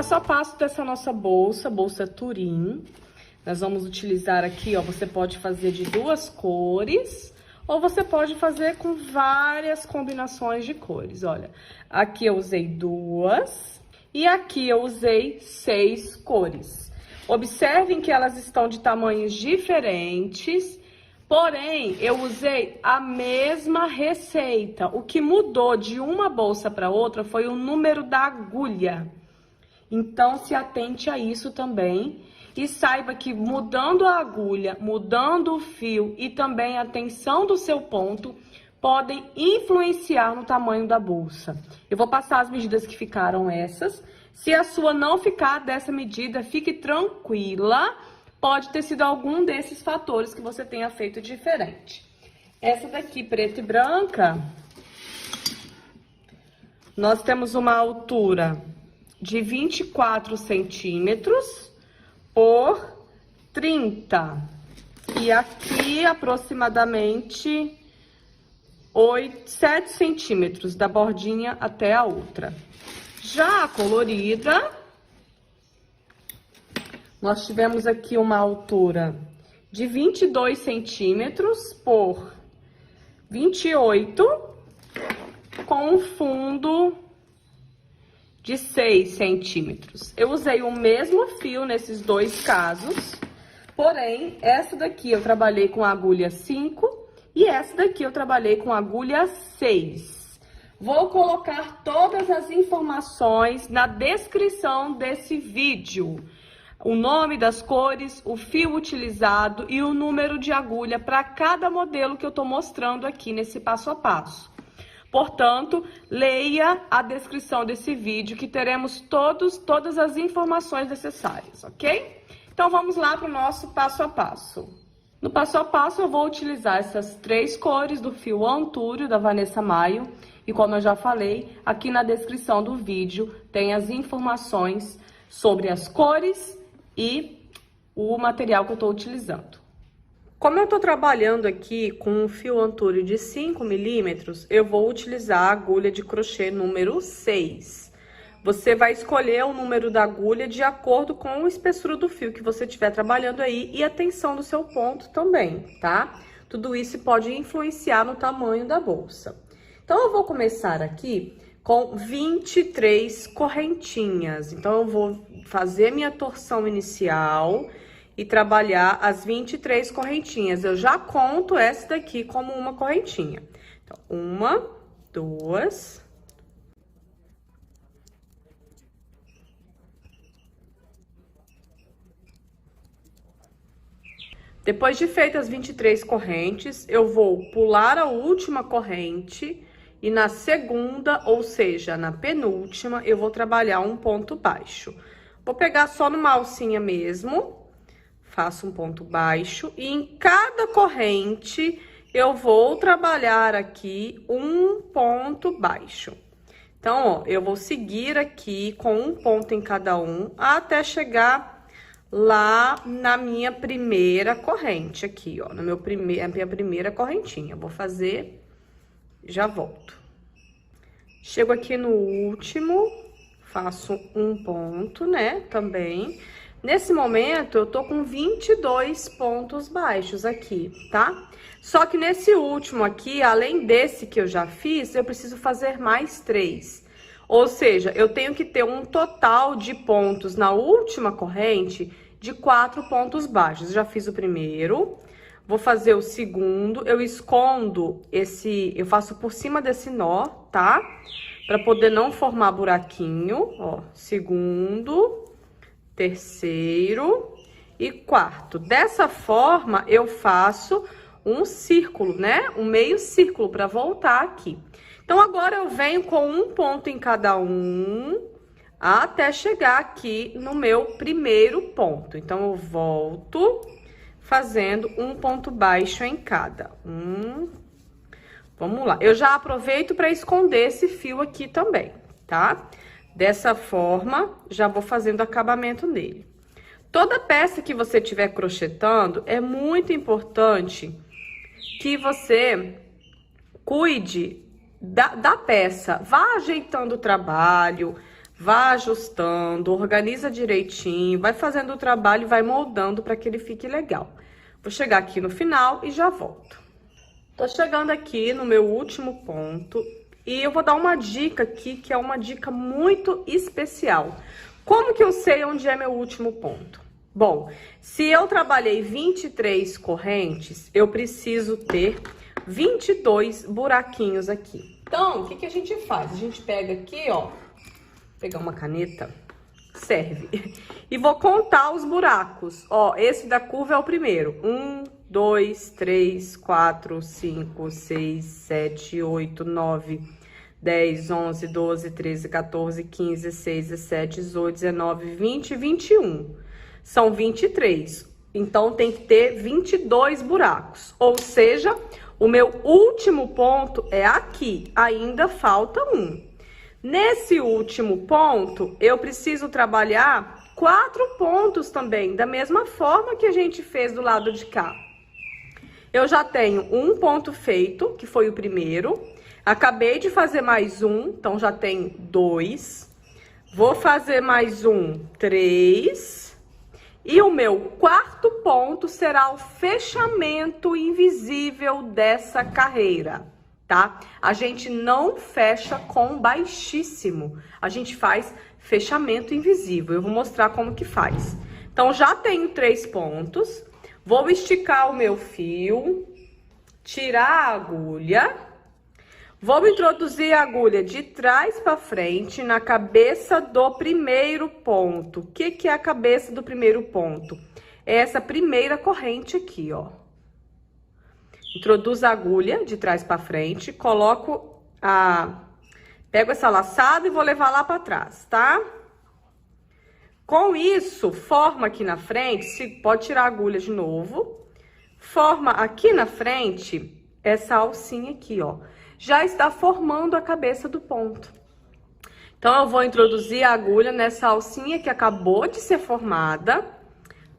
Passo a passo dessa nossa bolsa Turim. Nós vamos utilizar aqui, ó, você pode fazer de 2 cores, ou você pode fazer com várias combinações de cores. Olha, aqui eu usei 2 e aqui eu usei 6 cores. Observem que elas estão de tamanhos diferentes, porém, eu usei a mesma receita. O que mudou de uma bolsa para outra foi o número da agulha. Então, se atente a isso também. E saiba que mudando a agulha, mudando o fio e também a tensão do seu ponto, podem influenciar no tamanho da bolsa. Eu vou passar as medidas que ficaram essas. Se a sua não ficar dessa medida, fique tranquila. Pode ter sido algum desses fatores que você tenha feito diferente. Essa daqui, preta e branca, nós temos uma altura de 24 centímetros por 30. E aqui, aproximadamente, 7 centímetros da bordinha até a outra. Já a colorida, nós tivemos aqui uma altura de 22 centímetros por 28, com um fundo de 6 centímetros. Eu usei o mesmo fio nesses dois casos, porém, essa daqui eu trabalhei com agulha 5 e essa daqui eu trabalhei com agulha 6. Vou colocar todas as informações na descrição desse vídeo. O nome das cores, o fio utilizado e o número de agulha para cada modelo que eu tô mostrando aqui nesse passo a passo. Portanto, leia a descrição desse vídeo que teremos todas as informações necessárias, ok? Então, vamos lá para o nosso passo a passo. No passo a passo, eu vou utilizar essas 3 cores do fio Antúrio da Vanessa Maio. E como eu já falei, aqui na descrição do vídeo tem as informações sobre as cores e o material que eu estou utilizando. Como eu tô trabalhando aqui com um fio Antúrio de 5 milímetros, eu vou utilizar a agulha de crochê número 6. Você vai escolher o número da agulha de acordo com a espessura do fio que você estiver trabalhando aí e a tensão do seu ponto também, tá? Tudo isso pode influenciar no tamanho da bolsa. Então, eu vou começar aqui com 23 correntinhas. Então, eu vou fazer minha torção inicial e trabalhar as 23 correntinhas. Eu já conto essa daqui como uma correntinha. Então, 1, 2... Depois de feitas as 23 correntes, eu vou pular a última corrente e na segunda, ou seja, na penúltima, eu vou trabalhar um ponto baixo. Vou pegar só numa alcinha mesmo. Faço um ponto baixo e em cada corrente eu vou trabalhar aqui um ponto baixo. Então, ó, eu vou seguir aqui com um ponto em cada um até chegar lá na minha primeira corrente aqui, ó, na minha primeira correntinha. Vou fazer, já volto. Chego aqui no último, faço um ponto, né, também. Nesse momento, eu tô com 22 pontos baixos aqui, tá? Só que nesse último aqui, além desse que eu já fiz, eu preciso fazer mais 3. Ou seja, eu tenho que ter um total de pontos na última corrente de 4 pontos baixos. Eu já fiz o primeiro, vou fazer o segundo, eu escondo eu faço por cima desse nó, tá? Pra poder não formar buraquinho, ó, segundo, terceiro e quarto. Dessa forma, eu faço um círculo, né? Um meio círculo para voltar aqui. Então, agora eu venho com um ponto em cada um, até chegar aqui no meu primeiro ponto. Então, eu volto fazendo um ponto baixo em cada. Vamos lá. Eu já aproveito para esconder esse fio aqui também, tá? Dessa forma, já vou fazendo acabamento nele. Toda peça que você estiver crochetando, é muito importante que você cuide da peça. Vá ajeitando o trabalho, vá ajustando, organiza direitinho, vai fazendo o trabalho e vai moldando para que ele fique legal. Vou chegar aqui no final e já volto. Tô chegando aqui no meu último ponto e eu vou dar uma dica aqui, que é uma dica muito especial. Como que eu sei onde é meu último ponto? Bom, se eu trabalhei 23 correntes, eu preciso ter 22 buraquinhos aqui. Então, o que que a gente faz? A gente pega aqui, ó, pegar uma caneta, serve. E vou contar os buracos. Ó, esse da curva é o primeiro. 1, 2, 3, 4, 5, 6, 7, 8, 9, 10, 11, 12, 13, 14, 15, 16, 17, 18, 19, 20 e 21. São 23. Então, tem que ter 22 buracos. Ou seja, o meu último ponto é aqui. Ainda falta um. Nesse último ponto, eu preciso trabalhar 4 pontos também, da mesma forma que a gente fez do lado de cá. Eu já tenho um ponto feito, que foi o primeiro. Acabei de fazer mais um, então já tenho 2. Vou fazer mais um, 3. E o meu quarto ponto será o fechamento invisível dessa carreira, tá? A gente não fecha com baixíssimo, a gente faz fechamento invisível. Eu vou mostrar como que faz. Então, já tenho 3 pontos. Vou esticar o meu fio, tirar a agulha. Vou introduzir a agulha de trás para frente na cabeça do primeiro ponto. O que que é a cabeça do primeiro ponto? É essa primeira corrente aqui, ó. Introduzo a agulha de trás para frente, pego essa laçada e vou levar lá para trás, tá? Com isso, forma aqui na frente, pode tirar a agulha de novo, forma aqui na frente essa alcinha aqui, ó. Já está formando a cabeça do ponto. Então, eu vou introduzir a agulha nessa alcinha que acabou de ser formada,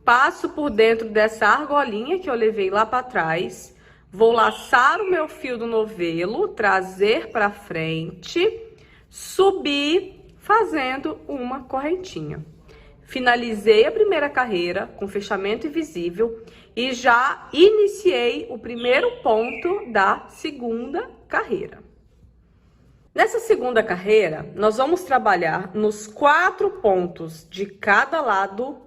passo por dentro dessa argolinha que eu levei lá para trás, vou laçar o meu fio do novelo, trazer para frente, subir fazendo uma correntinha. Finalizei a primeira carreira com fechamento invisível e já iniciei o primeiro ponto da segunda carreira. Nessa segunda carreira, nós vamos trabalhar nos 4 pontos de cada lado,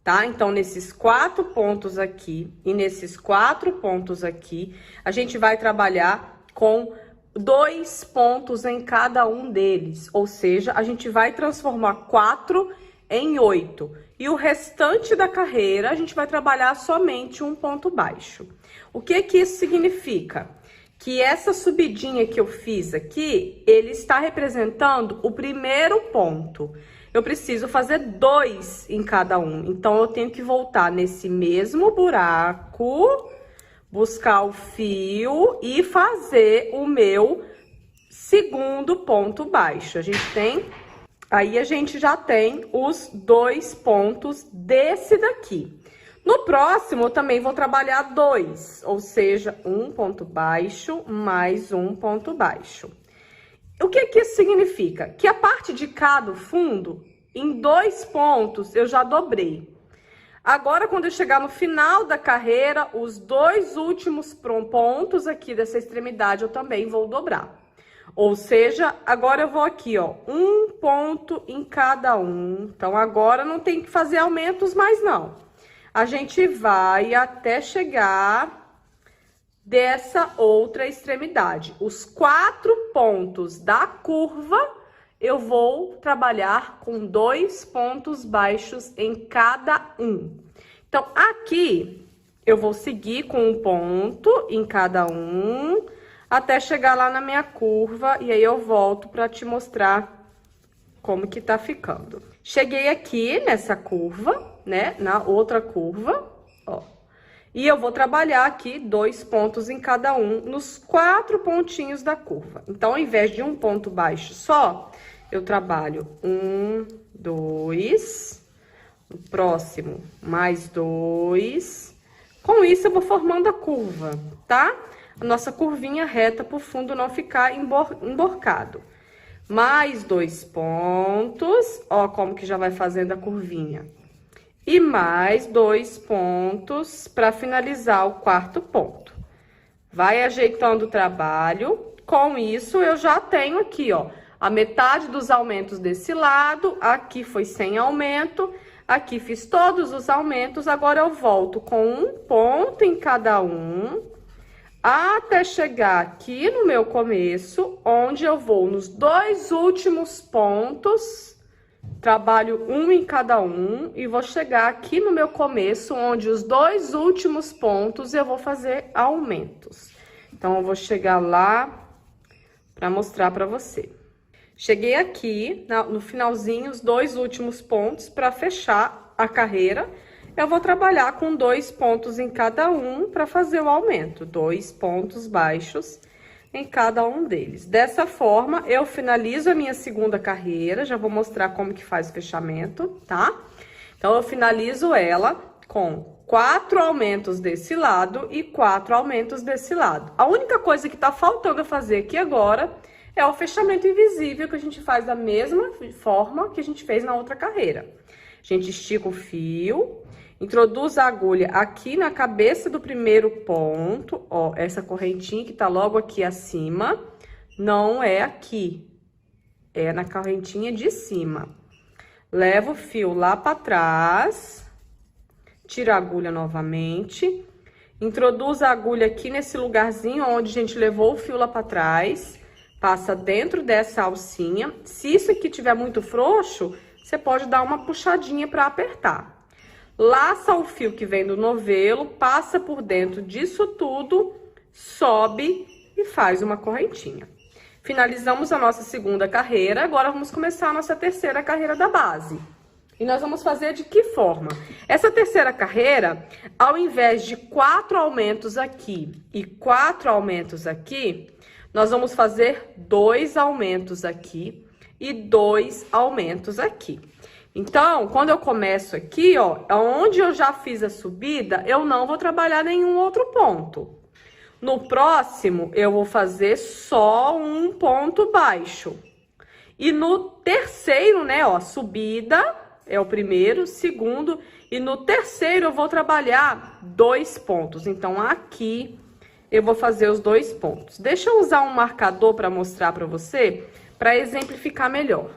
tá? Então, nesses 4 pontos aqui e nesses 4 pontos aqui, a gente vai trabalhar com 2 pontos em cada um deles. Ou seja, a gente vai transformar 4 em 8. E o restante da carreira, a gente vai trabalhar somente um ponto baixo. O que que isso significa? Que essa subidinha que eu fiz aqui, ele está representando o primeiro ponto. Eu preciso fazer 2 em cada um. Então, eu tenho que voltar nesse mesmo buraco, buscar o fio e fazer o meu segundo ponto baixo. Aí a gente já tem os 2 pontos desse daqui. No próximo, eu também vou trabalhar 2, ou seja, um ponto baixo mais um ponto baixo. O que que isso significa? Que a parte de cá do fundo, em 2 pontos, eu já dobrei. Agora, quando eu chegar no final da carreira, os 2 últimos pontos aqui dessa extremidade, eu também vou dobrar. Ou seja, agora eu vou aqui, ó, um ponto em cada um. Então, agora não tem que fazer aumentos mais, não. A gente vai até chegar dessa outra extremidade. Os 4 pontos da curva, eu vou trabalhar com 2 pontos baixos em cada um. Então, aqui, eu vou seguir com um ponto em cada um, até chegar lá na minha curva, e aí eu volto para te mostrar como que tá ficando. Cheguei aqui nessa curva, né, na outra curva, ó, e eu vou trabalhar aqui 2 pontos em cada um, nos 4 pontinhos da curva. Então, ao invés de um ponto baixo só, eu trabalho 1, 2, o próximo mais 2. Com isso, eu vou formando a curva, tá? A nossa curvinha reta pro fundo não ficar emborcado. mais 2 pontos, ó como que já vai fazendo a curvinha. E mais 2 pontos para finalizar o quarto ponto. Vai ajeitando o trabalho. Com isso, eu já tenho aqui, ó, a metade dos aumentos desse lado. Aqui foi sem aumento. Aqui fiz todos os aumentos. Agora, eu volto com um ponto em cada um, até chegar aqui no meu começo, onde eu vou nos 2 últimos pontos, trabalho um em cada um, e vou chegar aqui no meu começo, onde os 2 últimos pontos eu vou fazer aumentos. Então, eu vou chegar lá para mostrar para você. Cheguei aqui, no finalzinho, os 2 últimos pontos, para fechar a carreira. Eu vou trabalhar com 2 pontos em cada um para fazer o aumento. 2 pontos baixos em cada um deles. Dessa forma, eu finalizo a minha segunda carreira. Já vou mostrar como que faz o fechamento, tá? Então, eu finalizo ela com 4 aumentos desse lado e 4 aumentos desse lado. A única coisa que tá faltando eu fazer aqui agora é o fechamento invisível, que a gente faz da mesma forma que a gente fez na outra carreira. A gente estica o fio, introduz a agulha aqui na cabeça do primeiro ponto, ó, essa correntinha que tá logo aqui acima, não é aqui, é na correntinha de cima. Leva o fio lá para trás, tira a agulha novamente, introduz a agulha aqui nesse lugarzinho onde a gente levou o fio lá para trás, passa dentro dessa alcinha. Se isso aqui tiver muito frouxo, você pode dar uma puxadinha para apertar. Laça o fio que vem do novelo, passa por dentro disso tudo, sobe e faz uma correntinha. Finalizamos a nossa segunda carreira, agora vamos começar a nossa terceira carreira da base. E nós vamos fazer de que forma? Essa terceira carreira, ao invés de 4 aumentos aqui e 4 aumentos aqui, nós vamos fazer 2 aumentos aqui e 2 aumentos aqui. Então, quando eu começo aqui, ó, onde eu já fiz a subida, eu não vou trabalhar nenhum outro ponto. No próximo, eu vou fazer só um ponto baixo. E no terceiro, né, ó, subida é o primeiro, segundo, e no terceiro eu vou trabalhar 2 pontos. Então, aqui eu vou fazer os 2 pontos. Deixa eu usar um marcador para mostrar para você, para exemplificar melhor.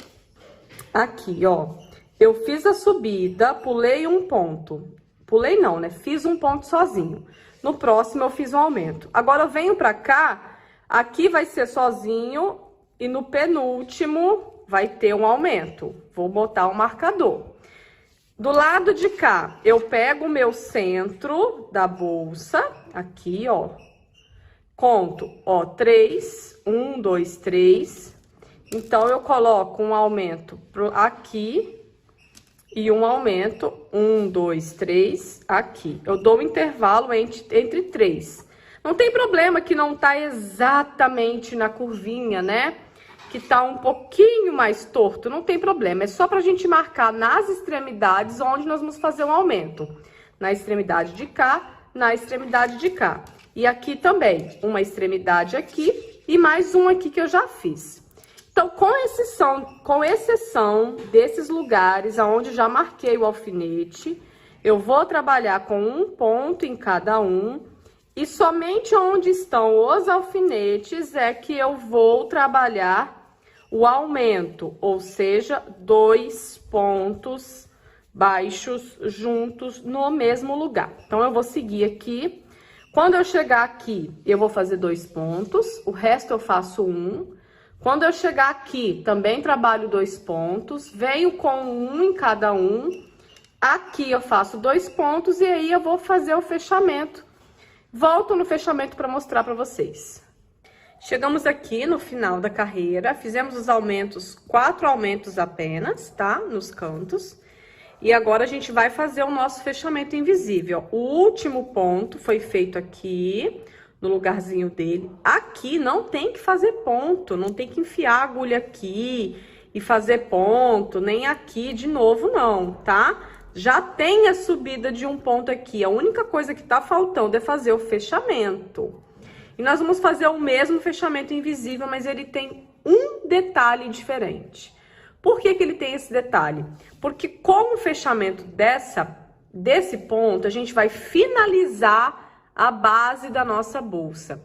Aqui, ó, eu fiz a subida, pulei um ponto. Pulei não, né? Fiz um ponto sozinho. No próximo eu fiz um aumento. Agora eu venho pra cá, aqui vai ser sozinho e no penúltimo vai ter um aumento. Vou botar um marcador. Do lado de cá, eu pego o meu centro da bolsa, aqui, ó. Conto, ó, 3, 1, 2, 3. Então, eu coloco um aumento aqui e um aumento, 1, 2, 3, aqui. Eu dou um intervalo entre 3. Não tem problema que não tá exatamente na curvinha, né? Que tá um pouquinho mais torto, não tem problema. É só pra gente marcar nas extremidades onde nós vamos fazer um aumento. Na extremidade de cá, na extremidade de cá. E aqui também, uma extremidade aqui e mais um aqui que eu já fiz. Então, com exceção desses lugares onde já marquei o alfinete, eu vou trabalhar com um ponto em cada um. E somente onde estão os alfinetes é que eu vou trabalhar o aumento, ou seja, 2 pontos baixos juntos no mesmo lugar. Então, eu vou seguir aqui. Quando eu chegar aqui, eu vou fazer 2 pontos, o resto eu faço 1. Quando eu chegar aqui, também trabalho 2 pontos, venho com 1 em cada um. Aqui eu faço 2 pontos e aí eu vou fazer o fechamento. Volto no fechamento para mostrar para vocês. Chegamos aqui no final da carreira, fizemos os aumentos, 4 aumentos apenas, tá? Nos cantos. E agora a gente vai fazer o nosso fechamento invisível. O último ponto foi feito aqui, no lugarzinho dele. Aqui não tem que fazer ponto, não tem que enfiar a agulha aqui e fazer ponto, nem aqui de novo não, tá? Já tem a subida de um ponto aqui, a única coisa que tá faltando é fazer o fechamento. E nós vamos fazer o mesmo fechamento invisível, mas ele tem um detalhe diferente. Por que que ele tem esse detalhe? Porque com o fechamento desse ponto, a gente vai finalizar a base da nossa bolsa.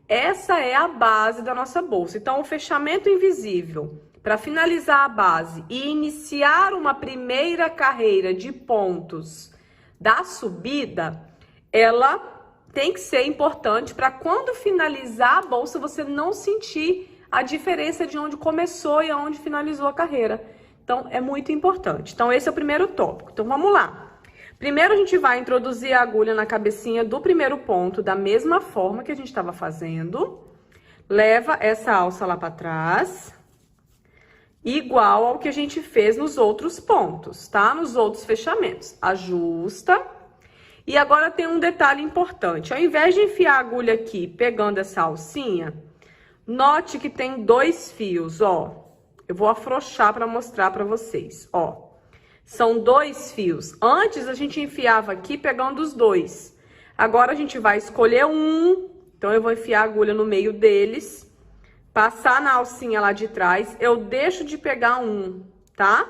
Essa é a base da nossa bolsa. Então, o fechamento invisível, para finalizar a base e iniciar uma primeira carreira de pontos da subida, ela tem que ser importante para quando finalizar a bolsa, você não sentir a diferença de onde começou e aonde finalizou a carreira. Então, é muito importante. Então, esse é o primeiro tópico. Então, vamos lá. Primeiro, a gente vai introduzir a agulha na cabecinha do primeiro ponto, da mesma forma que a gente estava fazendo. Leva essa alça lá para trás, igual ao que a gente fez nos outros pontos, tá? Nos outros fechamentos. Ajusta. E agora tem um detalhe importante. Ao invés de enfiar a agulha aqui, pegando essa alcinha, note que tem 2 fios, ó. Eu vou afrouxar para mostrar para vocês, ó. São 2 fios. Antes a gente enfiava aqui pegando os 2. Agora a gente vai escolher um. Então eu vou enfiar a agulha no meio deles, passar na alcinha lá de trás. Eu deixo de pegar um, tá?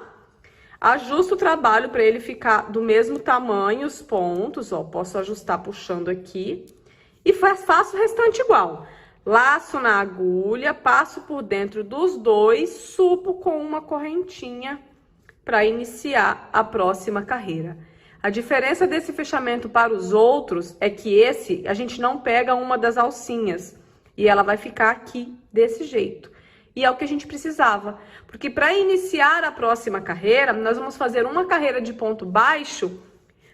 Ajusto o trabalho para ele ficar do mesmo tamanho, os pontos, ó. Posso ajustar puxando aqui. E faço o restante igual. Laço na agulha, passo por dentro dos 2, supo com uma correntinha para iniciar a próxima carreira. A diferença desse fechamento para os outros é que esse, a gente não pega uma das alcinhas e ela vai ficar aqui desse jeito. E é o que a gente precisava, porque para iniciar a próxima carreira, nós vamos fazer uma carreira de ponto baixo,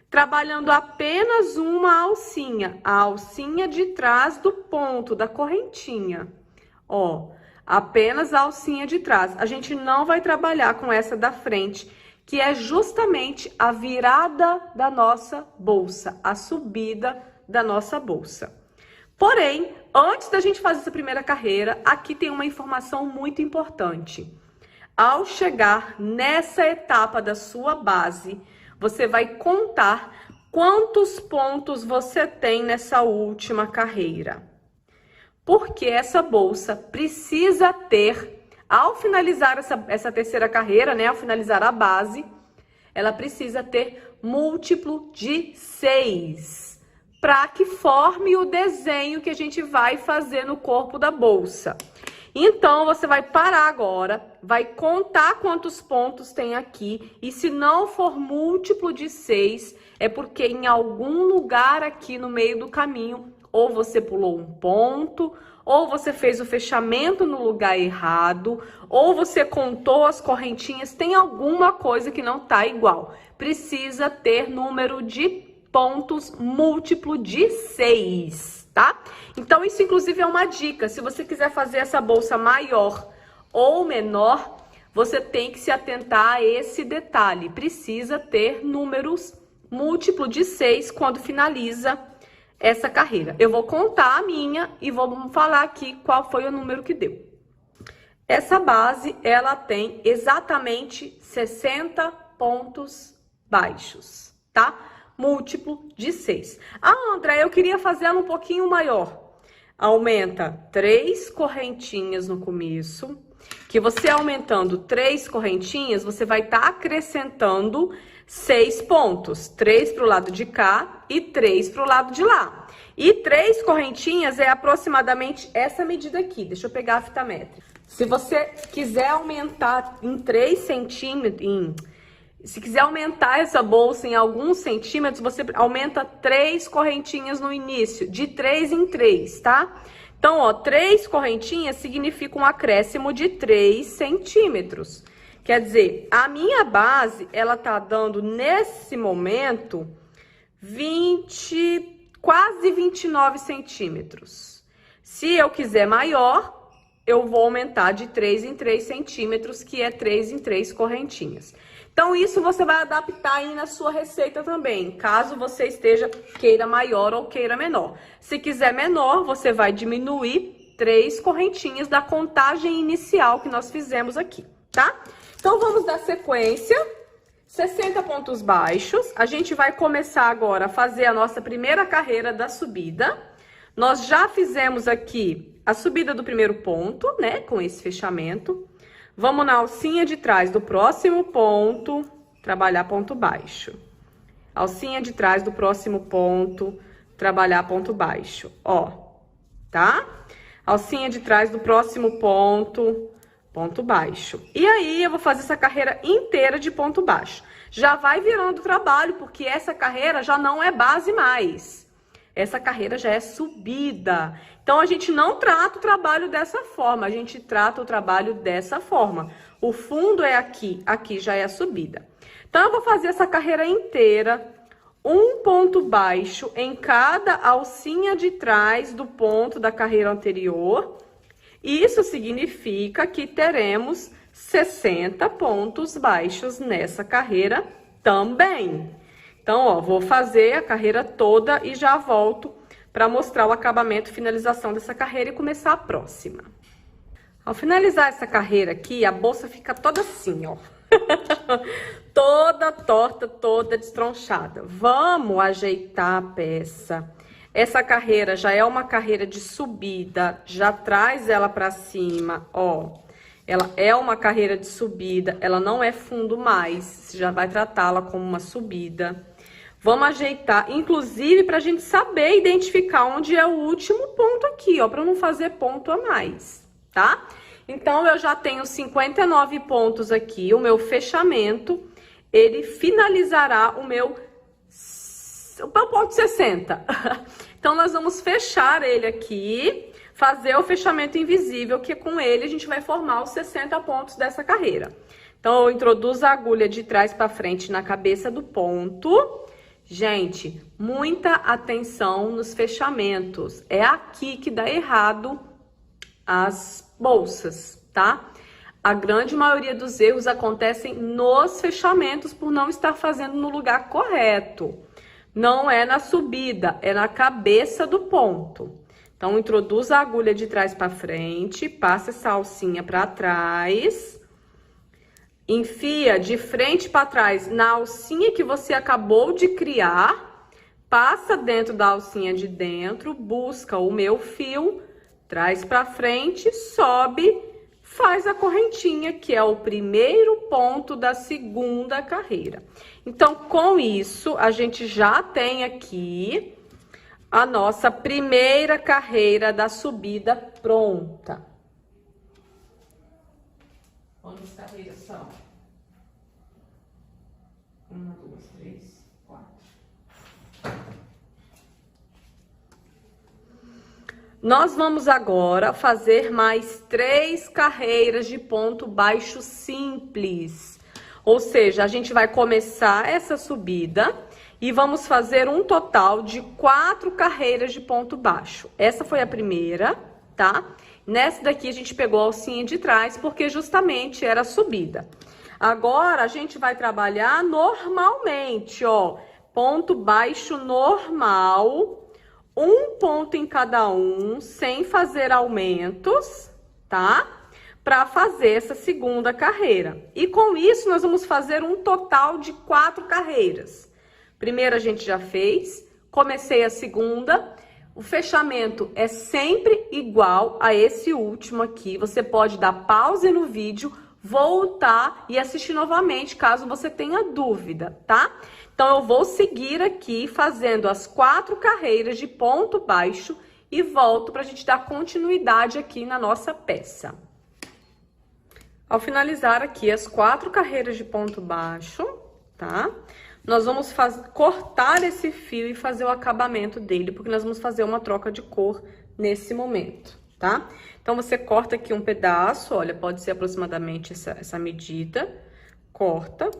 trabalhando apenas uma alcinha, a alcinha de trás do ponto, da correntinha. Ó, apenas a alcinha de trás. A gente não vai trabalhar com essa da frente, que é justamente a virada da nossa bolsa, a subida da nossa bolsa. Porém, antes da gente fazer essa primeira carreira, aqui tem uma informação muito importante. Ao chegar nessa etapa da sua base, você vai contar quantos pontos você tem nessa última carreira. Porque essa bolsa precisa ter, ao finalizar essa terceira carreira, né, ao finalizar a base, ela precisa ter múltiplo de 6, para que forme o desenho que a gente vai fazer no corpo da bolsa. Então, você vai parar agora, vai contar quantos pontos tem aqui, e se não for múltiplo de 6, é porque em algum lugar aqui no meio do caminho, ou você pulou um ponto, ou você fez o fechamento no lugar errado, ou você contou as correntinhas, tem alguma coisa que não tá igual. Precisa ter número de pontos múltiplo de 6, tá? Então, isso inclusive é uma dica. Se você quiser fazer essa bolsa maior ou menor, você tem que se atentar a esse detalhe. Precisa ter números múltiplo de 6 quando finaliza essa carreira. Eu vou contar a minha e vou falar aqui qual foi o número que deu. Essa base, ela tem exatamente 60 pontos baixos, tá? Múltiplo de 6. Ah, André, eu queria fazer ela um pouquinho maior. Aumenta 3 correntinhas no começo, que você aumentando 3 correntinhas, você vai estar acrescentando 6 pontos. 3 para o lado de cá e 3 para o lado de lá. E 3 correntinhas é aproximadamente essa medida aqui. Deixa eu pegar a fita métrica. Se você quiser aumentar em 3 centímetros, se quiser aumentar essa bolsa em alguns centímetros, você aumenta 3 correntinhas no início, de 3 em 3, tá? Então, ó, 3 correntinhas significa um acréscimo de 3 centímetros. Quer dizer, a minha base, ela tá dando nesse momento 20, quase 29 centímetros. Se eu quiser maior, eu vou aumentar de 3 em 3 centímetros, que é 3 em 3 correntinhas. Então, isso você vai adaptar aí na sua receita também, caso você queira maior ou queira menor. Se quiser menor, você vai diminuir 3 correntinhas da contagem inicial que nós fizemos aqui, tá? Então, vamos dar sequência. 60 pontos baixos. A gente vai começar agora a fazer a nossa primeira carreira da subida. Nós já fizemos aqui a subida do primeiro ponto, né, com esse fechamento. Vamos na alcinha de trás do próximo ponto, trabalhar ponto baixo. Alcinha de trás do próximo ponto, trabalhar ponto baixo, ó, tá? Alcinha de trás do próximo ponto, ponto baixo. E aí, eu vou fazer essa carreira inteira de ponto baixo. Já vai virando trabalho, porque essa carreira já não é base mais. Essa carreira já é subida. Então, a gente não trata o trabalho dessa forma, a gente trata o trabalho dessa forma. O fundo é aqui, aqui já é a subida. Então, eu vou fazer essa carreira inteira, um ponto baixo em cada alcinha de trás do ponto da carreira anterior. Isso significa que teremos 60 pontos baixos nessa carreira também. Então, ó, vou fazer a carreira toda e já volto para mostrar o acabamento e finalização dessa carreira e começar a próxima. Ao finalizar essa carreira aqui, a bolsa fica toda assim, ó. Toda torta, toda destronchada. Vamos ajeitar a peça. Essa carreira já é uma carreira de subida, já traz ela para cima, ó. Ela é uma carreira de subida, ela não é fundo mais, você já vai tratá-la como uma subida. Vamos ajeitar, inclusive, para a gente saber identificar onde é o último ponto aqui, ó, para não fazer ponto a mais, tá? Então, eu já tenho 59 pontos aqui, o meu fechamento, ele finalizará o meu ponto 60. Então, nós vamos fechar ele aqui, fazer o fechamento invisível, que com ele a gente vai formar os 60 pontos dessa carreira. Então, eu introduzo a agulha de trás para frente na cabeça do ponto. Gente, muita atenção nos fechamentos. É aqui que dá errado as bolsas, tá? A grande maioria dos erros acontecem nos fechamentos por não estar fazendo no lugar correto. Não é na subida, é na cabeça do ponto. Então, introduz a agulha de trás para frente, passa essa alcinha para trás, enfia de frente para trás na alcinha que você acabou de criar, passa dentro da alcinha de dentro, busca o meu fio, traz para frente, sobe, faz a correntinha, que é o primeiro ponto da segunda carreira. Então, com isso, a gente já tem aqui a nossa primeira carreira da subida pronta. Quantas carreiras são? 1, 2, 3, 4. Nós vamos agora fazer mais 3 carreiras de ponto baixo simples. Ou seja, a gente vai começar essa subida e vamos fazer um total de 4 carreiras de ponto baixo. Essa foi a primeira, tá? Nessa daqui a gente pegou a alcinha de trás porque justamente era a subida. Agora a gente vai trabalhar normalmente, ó. Ponto baixo normal, um ponto em cada um, sem fazer aumentos, tá? Para fazer essa segunda carreira. E com isso, nós vamos fazer um total de 4 carreiras. Primeira a gente já fez, comecei a segunda. O fechamento é sempre igual a esse último aqui. Você pode dar pause no vídeo, voltar e assistir novamente, caso você tenha dúvida, tá? Então, eu vou seguir aqui fazendo as 4 carreiras de ponto baixo e volto para a gente dar continuidade aqui na nossa peça. Ao finalizar aqui as 4 carreiras de ponto baixo, tá? Nós vamos cortar esse fio e fazer o acabamento dele, porque nós vamos fazer uma troca de cor nesse momento, tá? Então, você corta aqui um pedaço, olha, pode ser aproximadamente essa medida, corta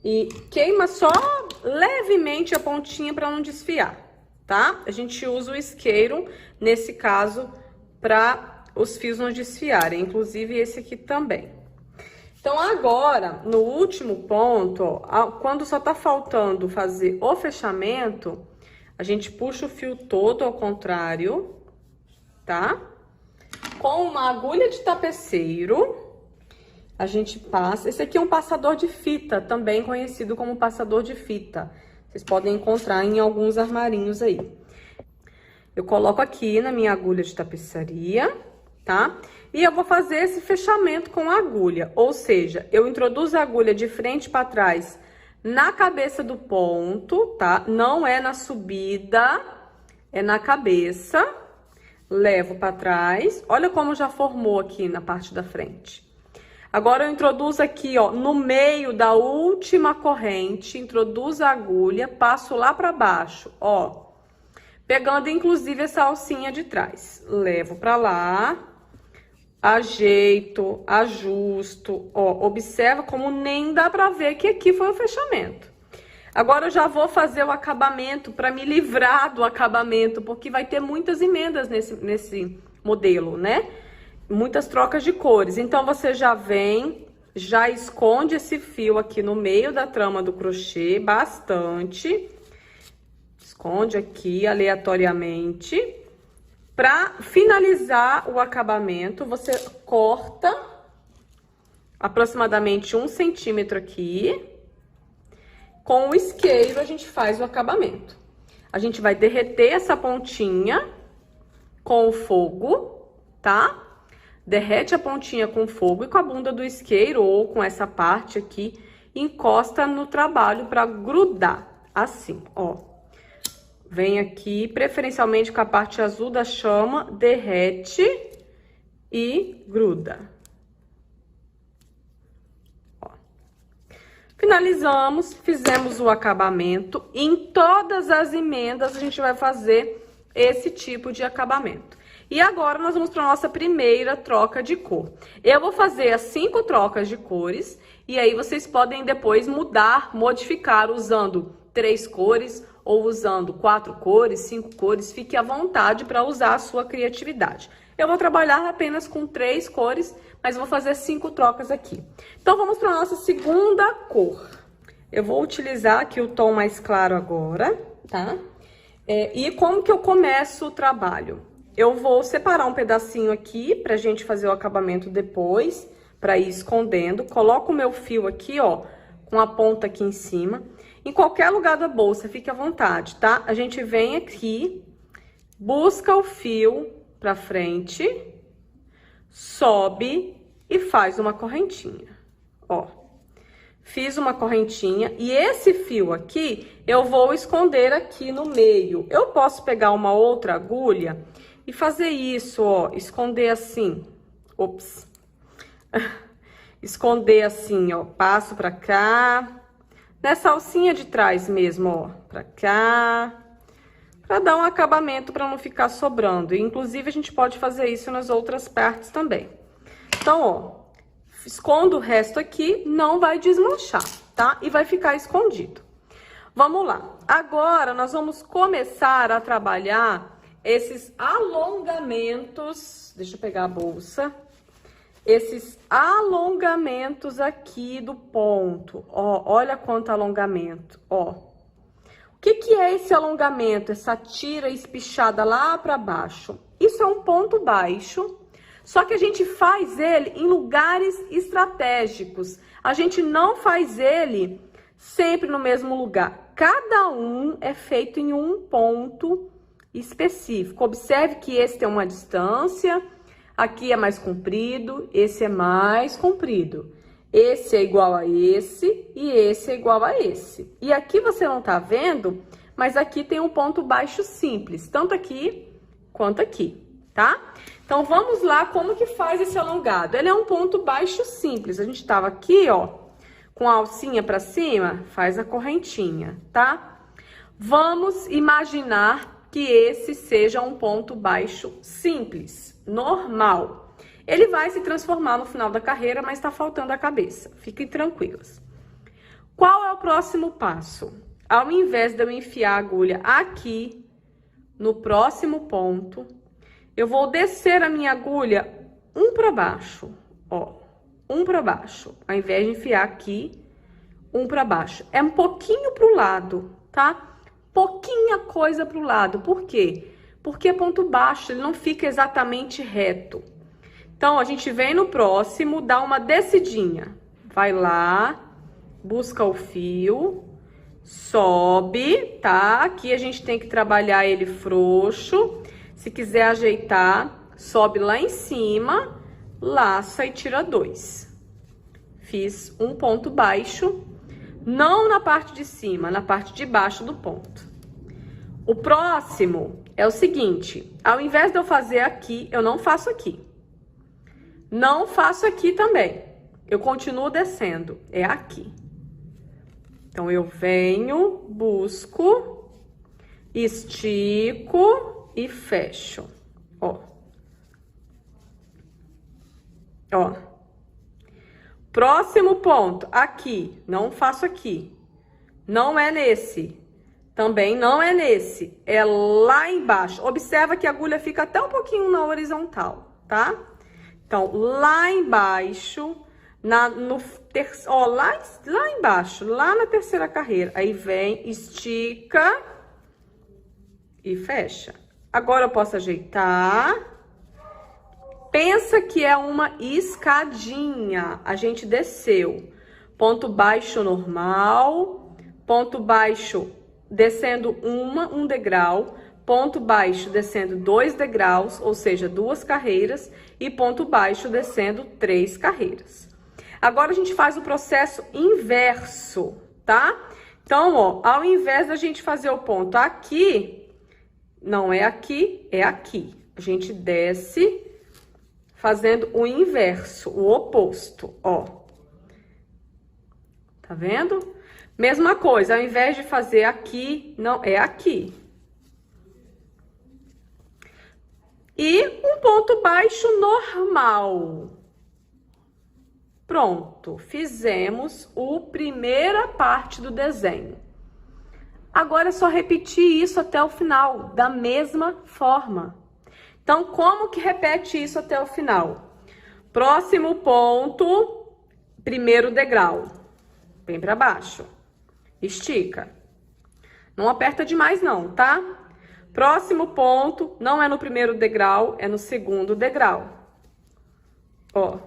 e queima só levemente a pontinha para não desfiar, tá? A gente usa o isqueiro, nesse caso, para os fios não desfiarem, inclusive esse aqui também. Então, agora, no último ponto, ó, quando só tá faltando fazer o fechamento, a gente puxa o fio todo ao contrário, tá? Com uma agulha de tapeceiro, a gente passa... Esse aqui é um passador de fita, também conhecido como passador de fita. Vocês podem encontrar em alguns armarinhos aí. Eu coloco aqui na minha agulha de tapeçaria, tá? E eu vou fazer esse fechamento com a agulha, ou seja, eu introduzo a agulha de frente para trás na cabeça do ponto, tá? Não é na subida, é na cabeça. Levo para trás. Olha como já formou aqui na parte da frente. Agora eu introduzo aqui, ó, no meio da última corrente, introduzo a agulha, passo lá para baixo, ó. Pegando inclusive essa alcinha de trás. Levo para lá, ajeito, ajusto, ó. Observa como nem dá para ver que aqui foi o fechamento. Agora eu já vou fazer o acabamento para me livrar do acabamento, porque vai ter muitas emendas nesse modelo, né? Muitas trocas de cores. Então, você já vem, já esconde esse fio aqui no meio da trama do crochê, bastante. Esconde aqui aleatoriamente. Para finalizar o acabamento, você corta aproximadamente 1 centímetro aqui. Com o isqueiro, a gente faz o acabamento. A gente vai derreter essa pontinha com o fogo, tá? Derrete a pontinha com o fogo e com a bunda do isqueiro ou com essa parte aqui, encosta no trabalho para grudar, assim, ó. Vem aqui, preferencialmente com a parte azul da chama, derrete e gruda. Finalizamos, fizemos o acabamento. Em todas as emendas, a gente vai fazer esse tipo de acabamento. E agora, nós vamos para a nossa primeira troca de cor. Eu vou fazer as 5 trocas de cores, e aí vocês podem depois mudar, modificar, usando 3 cores, ou usando 4 cores, 5 cores. Fique à vontade para usar a sua criatividade. Eu vou trabalhar apenas com 3 cores, mas vou fazer 5 trocas aqui. Então, vamos para a nossa segunda cor. Eu vou utilizar aqui o tom mais claro agora, tá? E como que eu começo o trabalho? Eu vou separar um pedacinho aqui pra gente fazer o acabamento depois, pra ir escondendo. Coloco o meu fio aqui, ó, com a ponta aqui em cima. Em qualquer lugar da bolsa, fique à vontade, tá? A gente vem aqui, busca o fio pra frente, sobe e faz uma correntinha, ó. Fiz uma correntinha e esse fio aqui eu vou esconder aqui no meio. Eu posso pegar uma outra agulha e fazer isso, ó, esconder assim. Ops. Esconder assim, ó, passo pra cá. Nessa alcinha de trás mesmo, ó, pra cá. Pra dar um acabamento, pra não ficar sobrando. Inclusive, a gente pode fazer isso nas outras partes também. Então, ó, escondo o resto aqui, não vai desmanchar, tá? E vai ficar escondido. Vamos lá. Agora, nós vamos começar a trabalhar esses alongamentos. Deixa eu pegar a bolsa. Esses alongamentos aqui do ponto. Ó, olha quanto alongamento, ó. O que é esse alongamento? Essa tira espichada lá para baixo. Isso é um ponto baixo. Só que a gente faz ele em lugares estratégicos. A gente não faz ele sempre no mesmo lugar. Cada um é feito em um ponto específico. Observe que esse tem uma distância, aqui é mais comprido, esse é mais comprido. Esse é igual a esse e esse é igual a esse. E aqui você não tá vendo, mas aqui tem um ponto baixo simples, tanto aqui quanto aqui, tá? Então, vamos lá como que faz esse alongado. Ele é um ponto baixo simples. A gente tava aqui, ó, com a alcinha pra cima, faz a correntinha, tá? Vamos imaginar que esse seja um ponto baixo simples, normal. Ele vai se transformar no final da carreira, mas tá faltando a cabeça. Fiquem tranquilas. Qual é o próximo passo? Ao invés de eu enfiar a agulha aqui, no próximo ponto, eu vou descer a minha agulha um para baixo, ó, um para baixo. Ao invés de enfiar aqui, um para baixo. É um pouquinho pro lado, tá? Pouquinha coisa pro lado. Por quê? Porque é ponto baixo, ele não fica exatamente reto. Então, a gente vem no próximo, dá uma descidinha. Vai lá, busca o fio, sobe, tá? Aqui a gente tem que trabalhar ele frouxo. Se quiser ajeitar, sobe lá em cima, laça e tira 2. Fiz um ponto baixo, não na parte de cima, na parte de baixo do ponto. O próximo é o seguinte, ao invés de eu fazer aqui, eu não faço aqui. Não faço aqui também. Eu continuo descendo, é aqui. Então, eu venho, busco, estico e fecho, ó. Ó. Próximo ponto, aqui, não faço aqui. Não é nesse. Também não é nesse, é lá embaixo. Observa que a agulha fica até um pouquinho na horizontal, tá? Então, lá embaixo, lá embaixo, lá na terceira carreira. Aí vem, estica e fecha. Agora eu posso ajeitar. Pensa que é uma escadinha. A gente desceu. Ponto baixo normal, ponto baixo descendo um degrau, ponto baixo descendo 2 degraus, ou seja, 2 carreiras, e ponto baixo descendo 3 carreiras. Agora, a gente faz o processo inverso, tá? Então, ó, ao invés da gente fazer o ponto aqui, não é aqui, é aqui. A gente desce fazendo o inverso, o oposto, ó. Tá vendo? Mesma coisa, ao invés de fazer aqui, não, é aqui. E um ponto baixo normal. Pronto, fizemos a primeira parte do desenho. Agora é só repetir isso até o final, da mesma forma. Então, como que repete isso até o final? Próximo ponto, primeiro degrau. Vem para baixo. Estica. Não aperta demais não, tá? Próximo ponto, não é no primeiro degrau, é no segundo degrau. Ó.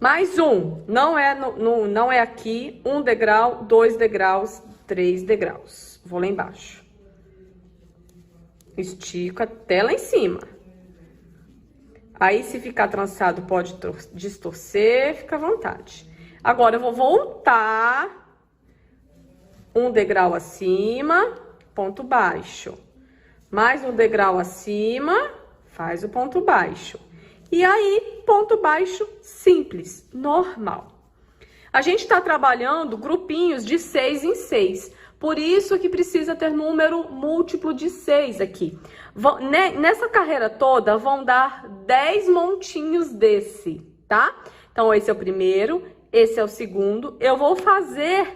Mais um, não é aqui, 1 degrau, 2 degraus, 3 degraus. Vou lá embaixo. Estico até lá em cima. Aí, se ficar trançado, pode distorcer, fica à vontade. Agora, eu vou voltar 1 degrau acima, ponto baixo. Mais 1 degrau acima, faz o ponto baixo. E aí, ponto baixo simples, normal. A gente tá trabalhando grupinhos de 6 em 6. Por isso que precisa ter número múltiplo de 6 aqui. Nessa carreira toda, vão dar 10 montinhos desse, tá? Então, esse é o primeiro, esse é o segundo. Eu vou fazer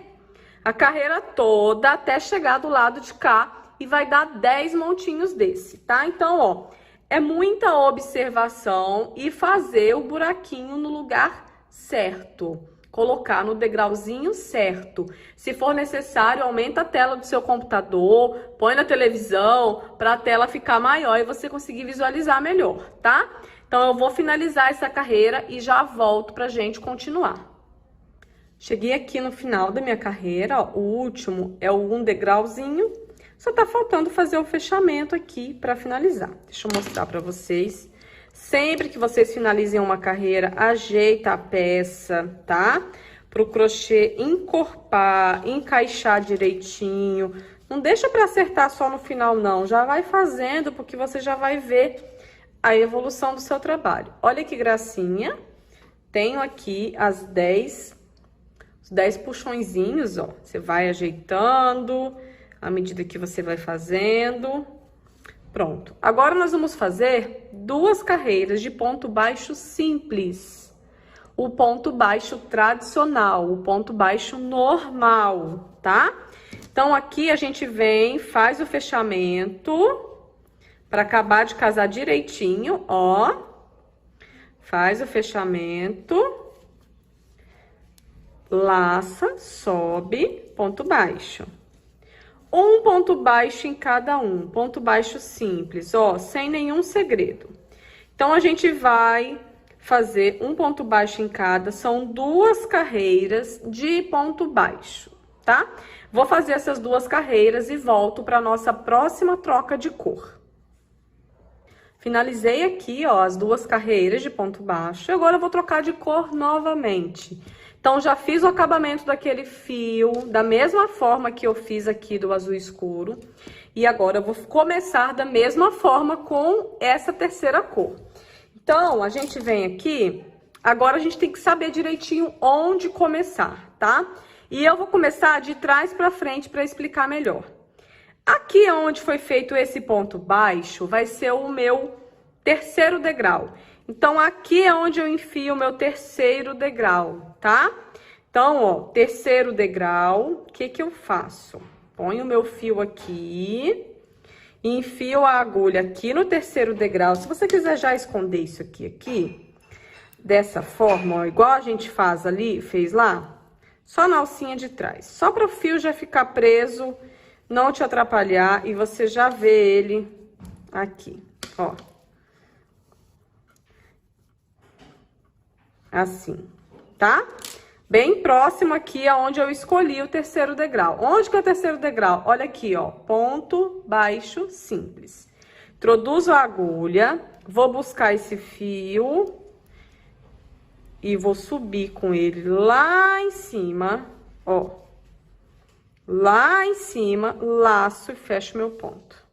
a carreira toda até chegar do lado de cá e vai dar 10 montinhos desse, tá? Então, ó, é muita observação e fazer o buraquinho no lugar certo. Colocar no degrauzinho certo. Se for necessário, aumenta a tela do seu computador, põe na televisão para a tela ficar maior e você conseguir visualizar melhor, tá? Então, eu vou finalizar essa carreira e já volto pra gente continuar. Cheguei aqui no final da minha carreira, ó, o último é o 1 degrauzinho, só tá faltando fazer o fechamento aqui para finalizar. Deixa eu mostrar para vocês. Sempre que vocês finalizem uma carreira, ajeita a peça, tá? Pro crochê encorpar, encaixar direitinho. Não deixa para acertar só no final, não. Já vai fazendo, porque você já vai ver a evolução do seu trabalho. Olha que gracinha. Tenho aqui os 10 puxõezinhos, ó. Você vai ajeitando à medida que você vai fazendo. Pronto. Agora, nós vamos fazer 2 carreiras de ponto baixo simples. O ponto baixo tradicional, o ponto baixo normal, tá? Então, aqui a gente vem, faz o fechamento para acabar de casar direitinho, ó. Faz o fechamento. Laça, sobe, ponto baixo. Um ponto baixo em cada um, ponto baixo simples, ó, sem nenhum segredo. Então, a gente vai fazer um ponto baixo em cada, são 2 carreiras de ponto baixo, tá? Vou fazer essas 2 carreiras e volto para nossa próxima troca de cor. Finalizei aqui, ó, as 2 carreiras de ponto baixo. Agora eu vou trocar de cor novamente. Então, já fiz o acabamento daquele fio, da mesma forma que eu fiz aqui do azul escuro. E agora eu vou começar da mesma forma com essa terceira cor. Então, a gente vem aqui, agora a gente tem que saber direitinho onde começar, tá? E eu vou começar de trás pra frente pra explicar melhor. Aqui onde foi feito esse ponto baixo, vai ser o meu terceiro degrau. Então, aqui é onde eu enfio o meu terceiro degrau, tá? Então, ó, terceiro degrau, o que que eu faço? Ponho o meu fio aqui, enfio a agulha aqui no terceiro degrau. Se você quiser já esconder isso aqui, dessa forma, ó, igual a gente faz ali, fez lá, só na alcinha de trás. Só para o fio já ficar preso, não te atrapalhar e você já vê ele aqui, ó. Assim, tá? Bem próximo aqui aonde eu escolhi o terceiro degrau. Onde que é o terceiro degrau? Olha aqui, ó, ponto baixo simples. Introduzo a agulha, vou buscar esse fio e vou subir com ele lá em cima, ó. Lá em cima, laço e fecho meu ponto.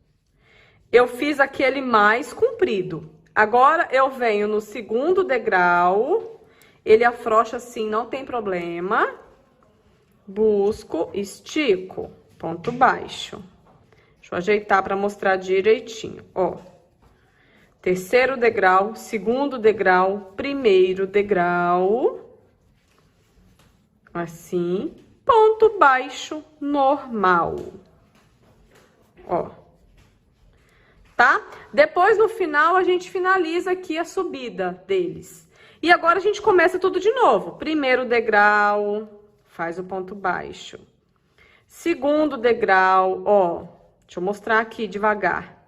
Eu fiz aquele mais comprido. Agora, eu venho no segundo degrau, ele afrouxa assim, não tem problema. Busco, estico, ponto baixo. Deixa eu ajeitar para mostrar direitinho, ó. Terceiro degrau, segundo degrau, primeiro degrau. Assim, ponto baixo normal. Ó. Tá? Depois, no final, a gente finaliza aqui a subida deles. E agora, a gente começa tudo de novo. Primeiro degrau, faz o ponto baixo. Segundo degrau, ó. Deixa eu mostrar aqui devagar.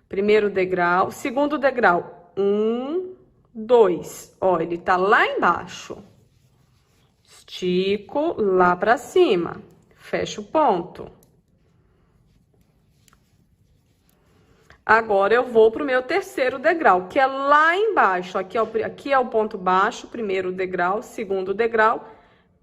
Primeiro degrau, segundo degrau. 1, 2. Ó, ele tá lá embaixo. Estico lá pra cima. Fecho o ponto. Agora, eu vou pro meu terceiro degrau, que é lá embaixo. Aqui é o ponto baixo, primeiro degrau, segundo degrau,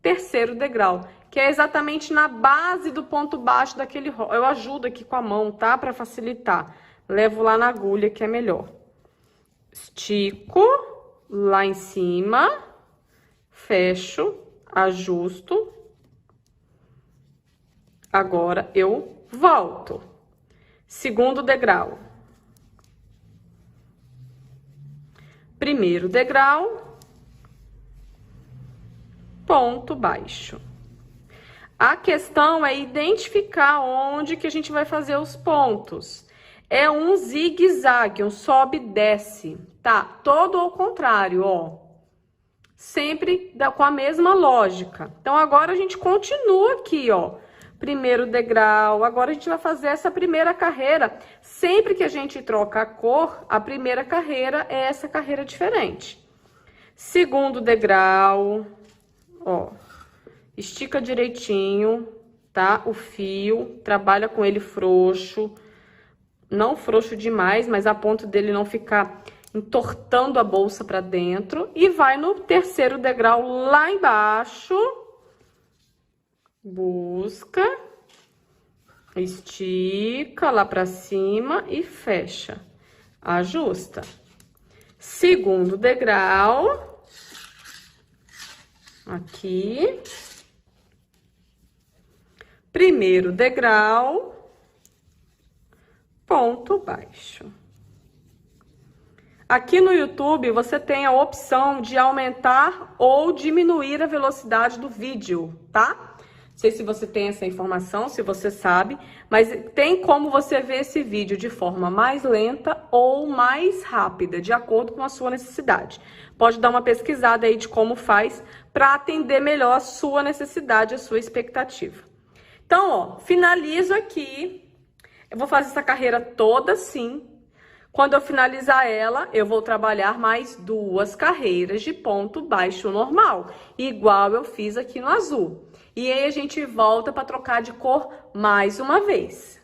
terceiro degrau. Que é exatamente na base do ponto baixo daquele rolo. Eu ajudo aqui com a mão, tá? Pra facilitar. Levo lá na agulha, que é melhor. Estico lá em cima, fecho, ajusto. Agora, eu volto. Segundo degrau. Primeiro degrau, ponto baixo. A questão é identificar onde que a gente vai fazer os pontos. É um zigue-zague, um sobe e desce, tá? Todo ao contrário, ó. Sempre com a mesma lógica. Então, agora a gente continua aqui, ó. Primeiro degrau, agora a gente vai fazer essa primeira carreira. Sempre que a gente troca a cor, a primeira carreira é essa carreira diferente. Segundo degrau, ó, estica direitinho, tá? O fio, trabalha com ele frouxo, não frouxo demais, mas a ponto dele não ficar entortando a bolsa pra dentro. E vai no terceiro degrau lá embaixo. Busca, estica lá pra cima e fecha, ajusta. Segundo degrau, aqui. Primeiro degrau, ponto baixo. Aqui no YouTube, você tem a opção de aumentar ou diminuir a velocidade do vídeo, tá? Não sei se você tem essa informação, se você sabe, mas tem como você ver esse vídeo de forma mais lenta ou mais rápida, de acordo com a sua necessidade. Pode dar uma pesquisada aí de como faz para atender melhor a sua necessidade, a sua expectativa. Então, ó, finalizo aqui. Eu vou fazer essa carreira toda assim. Quando eu finalizar ela, eu vou trabalhar mais 2 carreiras de ponto baixo normal, igual eu fiz aqui no azul. E aí, a gente volta para trocar de cor mais uma vez.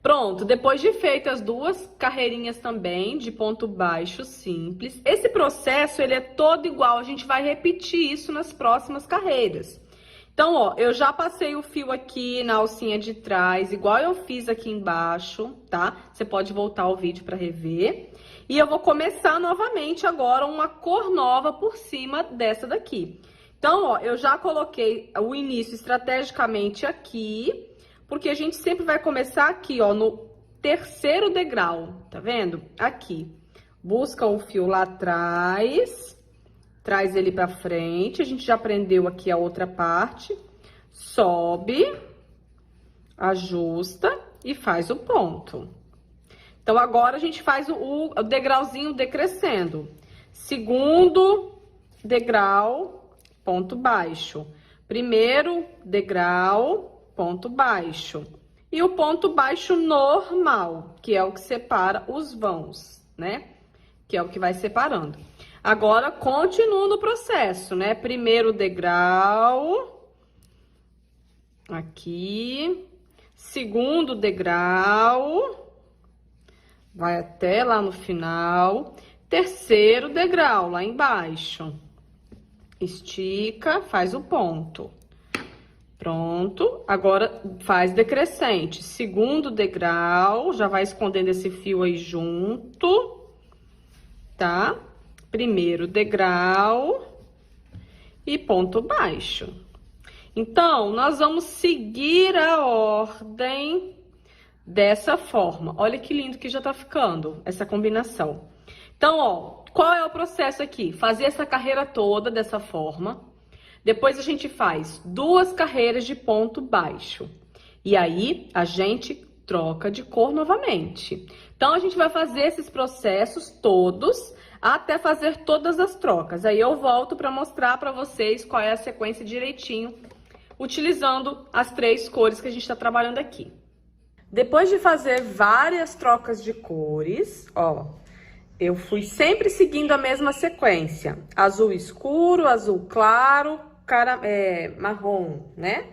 Pronto, depois de feitas as 2 carreirinhas também de ponto baixo simples, esse processo ele é todo igual, a gente vai repetir isso nas próximas carreiras. Então, ó, eu já passei o fio aqui na alcinha de trás, igual eu fiz aqui embaixo, tá? Você pode voltar o vídeo para rever. E eu vou começar novamente agora uma cor nova por cima dessa daqui. Então, ó, eu já coloquei o início estrategicamente aqui, porque a gente sempre vai começar aqui, ó, no 3º degrau, tá vendo? Aqui. Busca o fio lá atrás, traz ele pra frente, a gente já prendeu aqui a outra parte, sobe, ajusta e faz o ponto. Então, agora a gente faz o degrauzinho decrescendo. 2º degrau, ponto baixo. 1º degrau, ponto baixo. E o ponto baixo normal, que é o que separa os vãos, né? Que é o que vai separando. Agora, continuo no processo, né? 1º degrau, aqui. 2º degrau, vai até lá no final. 3º degrau, lá embaixo. Estica, faz o ponto. Pronto, agora faz decrescente. 2º degrau, já vai escondendo esse fio aí junto, tá? 1º degrau e ponto baixo. Então, nós vamos seguir a ordem dessa forma. Olha que lindo que já tá ficando essa combinação. Então, ó, qual é o processo aqui? Fazer essa carreira toda dessa forma. Depois a gente faz 2 carreiras de ponto baixo. E aí, a gente troca de cor novamente. Então, a gente vai fazer esses processos todos até fazer todas as trocas. Aí eu volto para mostrar para vocês qual é a sequência direitinho, utilizando as 3 cores que a gente está trabalhando aqui. Depois de fazer várias trocas de cores, ó, eu fui sempre seguindo a mesma sequência. Azul escuro, azul claro, marrom, né?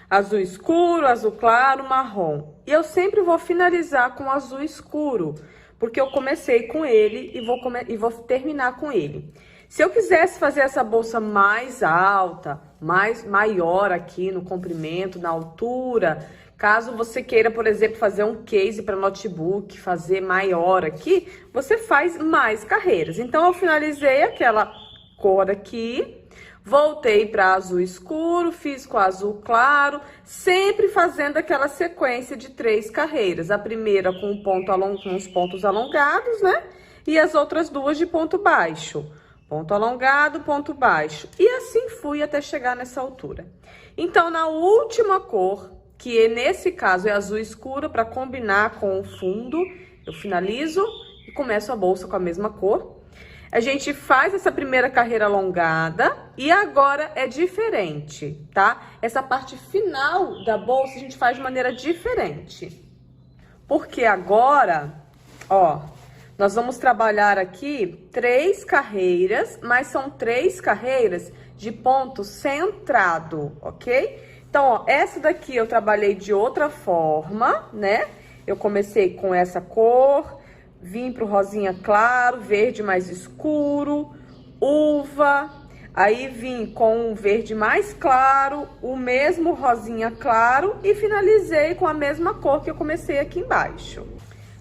Azul escuro, azul claro, marrom. E eu sempre vou finalizar com azul escuro, porque eu comecei com ele e vou terminar com ele. Se eu quisesse fazer essa bolsa mais alta, maior aqui no comprimento, na altura, caso você queira, por exemplo, fazer um case para notebook, fazer maior aqui, você faz mais carreiras. Então, eu finalizei aquela cor aqui, voltei para azul escuro, fiz com azul claro, sempre fazendo aquela sequência de 3 carreiras. A primeira com os pontos alongados, né? E as outras 2 de ponto baixo. Ponto alongado, ponto baixo. E assim fui até chegar nessa altura. Então, na última cor, que nesse caso é azul escuro, para combinar com o fundo, eu finalizo e começo a bolsa com a mesma cor. A gente faz essa primeira carreira alongada e agora é diferente, tá? Essa parte final da bolsa a gente faz de maneira diferente. Porque agora, ó, nós vamos trabalhar aqui 3 carreiras, mas são 3 carreiras de ponto centrado, ok? Então, ó, essa daqui eu trabalhei de outra forma, né? Eu comecei com essa cor, vim pro rosinha claro, verde mais escuro, uva, aí vim com um verde mais claro, o mesmo rosinha claro e finalizei com a mesma cor que eu comecei aqui embaixo.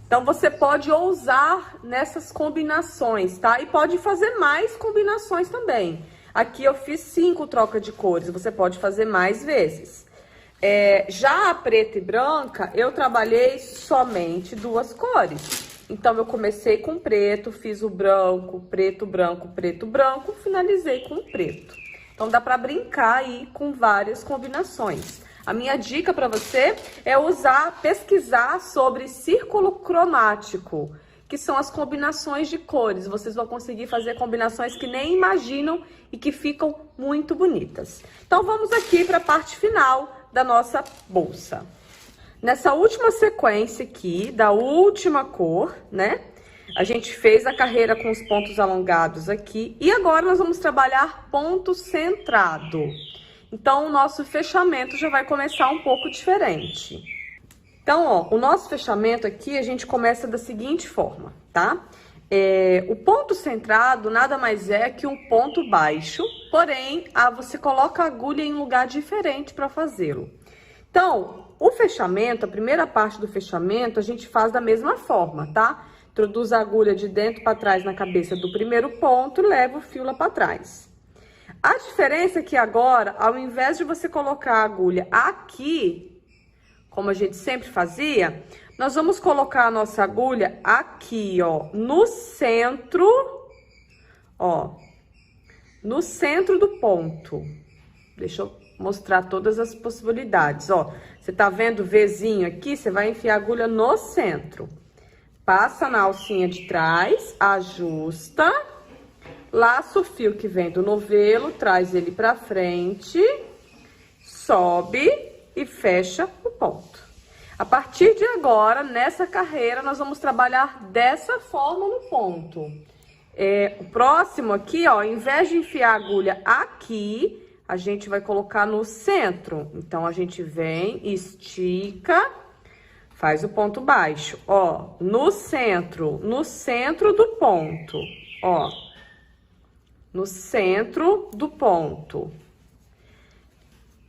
Então, você pode ousar nessas combinações, tá? E pode fazer mais combinações também. Aqui eu fiz 5 trocas de cores, você pode fazer mais vezes. Já a preta e branca, eu trabalhei somente 2 cores. Então, eu comecei com preto, fiz o branco, preto, branco, preto, branco, finalizei com o preto. Então, dá pra brincar aí com várias combinações. A minha dica para você é pesquisar sobre círculo cromático, que são as combinações de cores. Vocês vão conseguir fazer combinações que nem imaginam e que ficam muito bonitas. Então, vamos aqui para a parte final da nossa bolsa. Nessa última sequência aqui, da última cor, né? A gente fez a carreira com os pontos alongados aqui. E agora nós vamos trabalhar ponto centrado. Então, o nosso fechamento já vai começar um pouco diferente. Então, ó, o nosso fechamento aqui, a gente começa da seguinte forma, tá? O ponto centrado nada mais é que um ponto baixo, porém, você coloca a agulha em um lugar diferente para fazê-lo. Então, o fechamento, a primeira parte do fechamento, a gente faz da mesma forma, tá? Introduz a agulha de dentro para trás na cabeça do primeiro ponto e leva o fio lá para trás. A diferença é que agora, ao invés de você colocar a agulha aqui, como a gente sempre fazia, nós vamos colocar a nossa agulha aqui, ó, no centro, ó, no centro do ponto. Deixa eu mostrar todas as possibilidades, ó. Você tá vendo o Vzinho aqui? Você vai enfiar a agulha no centro. Passa na alcinha de trás, ajusta, laça o fio que vem do novelo, traz ele pra frente, sobe e fecha o ponto. A partir de agora, nessa carreira, nós vamos trabalhar dessa forma no ponto. O próximo aqui, ó, ao invés de enfiar a agulha aqui, a gente vai colocar no centro. Então, a gente vem, estica, faz o ponto baixo, ó, no centro do ponto, ó, no centro do ponto.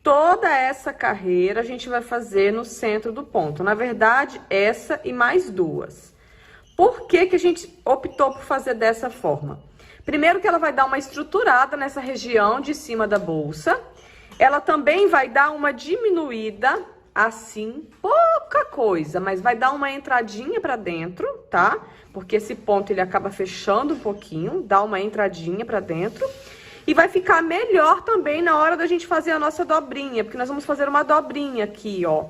Toda essa carreira a gente vai fazer no centro do ponto. Na verdade, essa e mais duas. Por que que a gente optou por fazer dessa forma? Primeiro que ela vai dar uma estruturada nessa região de cima da bolsa. Ela também vai dar uma diminuída, assim, pouca coisa, mas vai dar uma entradinha pra dentro, tá? Porque esse ponto ele acaba fechando um pouquinho, dá uma entradinha pra dentro. E vai ficar melhor também na hora da gente fazer a nossa dobrinha, porque nós vamos fazer uma dobrinha aqui, ó,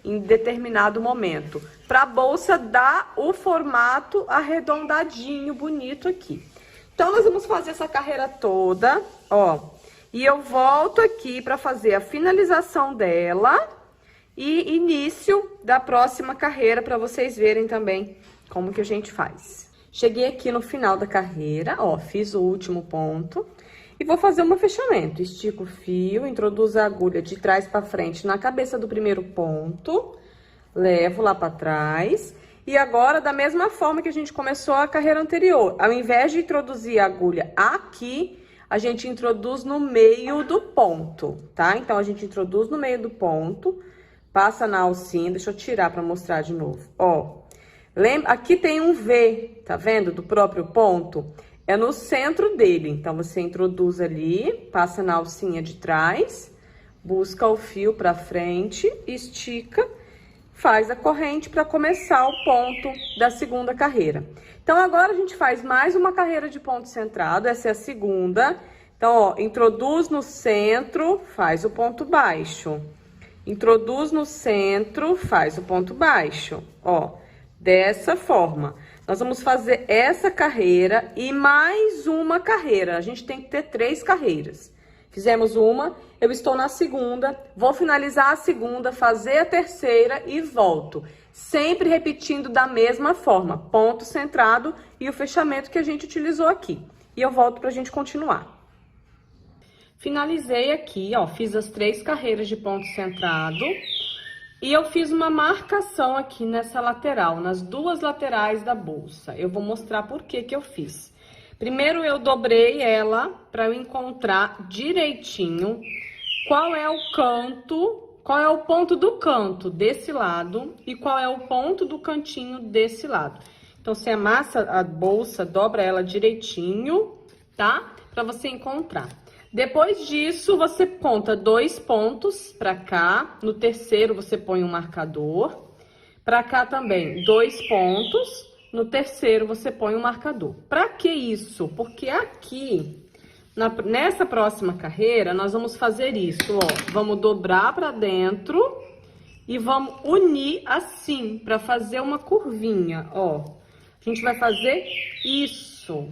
em determinado momento. Pra bolsa dar o formato arredondadinho, bonito aqui. Então, nós vamos fazer essa carreira toda, ó. E eu volto aqui pra fazer a finalização dela e início da próxima carreira, pra vocês verem também como que a gente faz. Cheguei aqui no final da carreira, ó, fiz o último ponto. E vou fazer um fechamento. Estico o fio, introduzo a agulha de trás para frente na cabeça do primeiro ponto, levo lá para trás. E agora, da mesma forma que a gente começou a carreira anterior, ao invés de introduzir a agulha aqui, a gente introduz no meio do ponto, tá? Então, a gente introduz no meio do ponto, passa na alcinha, deixa eu tirar para mostrar de novo, ó. Lembra, aqui tem um V, tá vendo? Do próprio ponto. É no centro dele, então você introduz ali, passa na alcinha de trás, busca o fio pra frente, estica, faz a corrente para começar o ponto da segunda carreira. Então, agora a gente faz mais uma carreira de ponto centrado, essa é a segunda. Então, ó, introduz no centro, faz o ponto baixo. Introduz no centro, faz o ponto baixo, ó, dessa forma. Nós vamos fazer essa carreira e mais uma carreira. A gente tem que ter 3 carreiras. Fizemos uma, eu estou na segunda, vou finalizar a segunda, fazer a terceira e volto. Sempre repetindo da mesma forma, ponto centrado e o fechamento que a gente utilizou aqui. E eu volto pra gente continuar. Finalizei aqui, ó, fiz as 3 carreiras de ponto centrado. E eu fiz uma marcação aqui nessa lateral, nas 2 laterais da bolsa. Eu vou mostrar por que que eu fiz. Primeiro, eu dobrei ela para eu encontrar direitinho qual é o canto, qual é o ponto do canto desse lado e qual é o ponto do cantinho desse lado. Então, você amassa a bolsa, dobra ela direitinho, tá? Para você encontrar. Depois disso, você conta 2 pontos pra cá. No terceiro, você põe um marcador. Pra cá também, 2 pontos. No terceiro, você põe um marcador. Pra que isso? Porque aqui, nessa próxima carreira, nós vamos fazer isso, ó. Vamos dobrar pra dentro e vamos unir assim, pra fazer uma curvinha, ó. A gente vai fazer isso.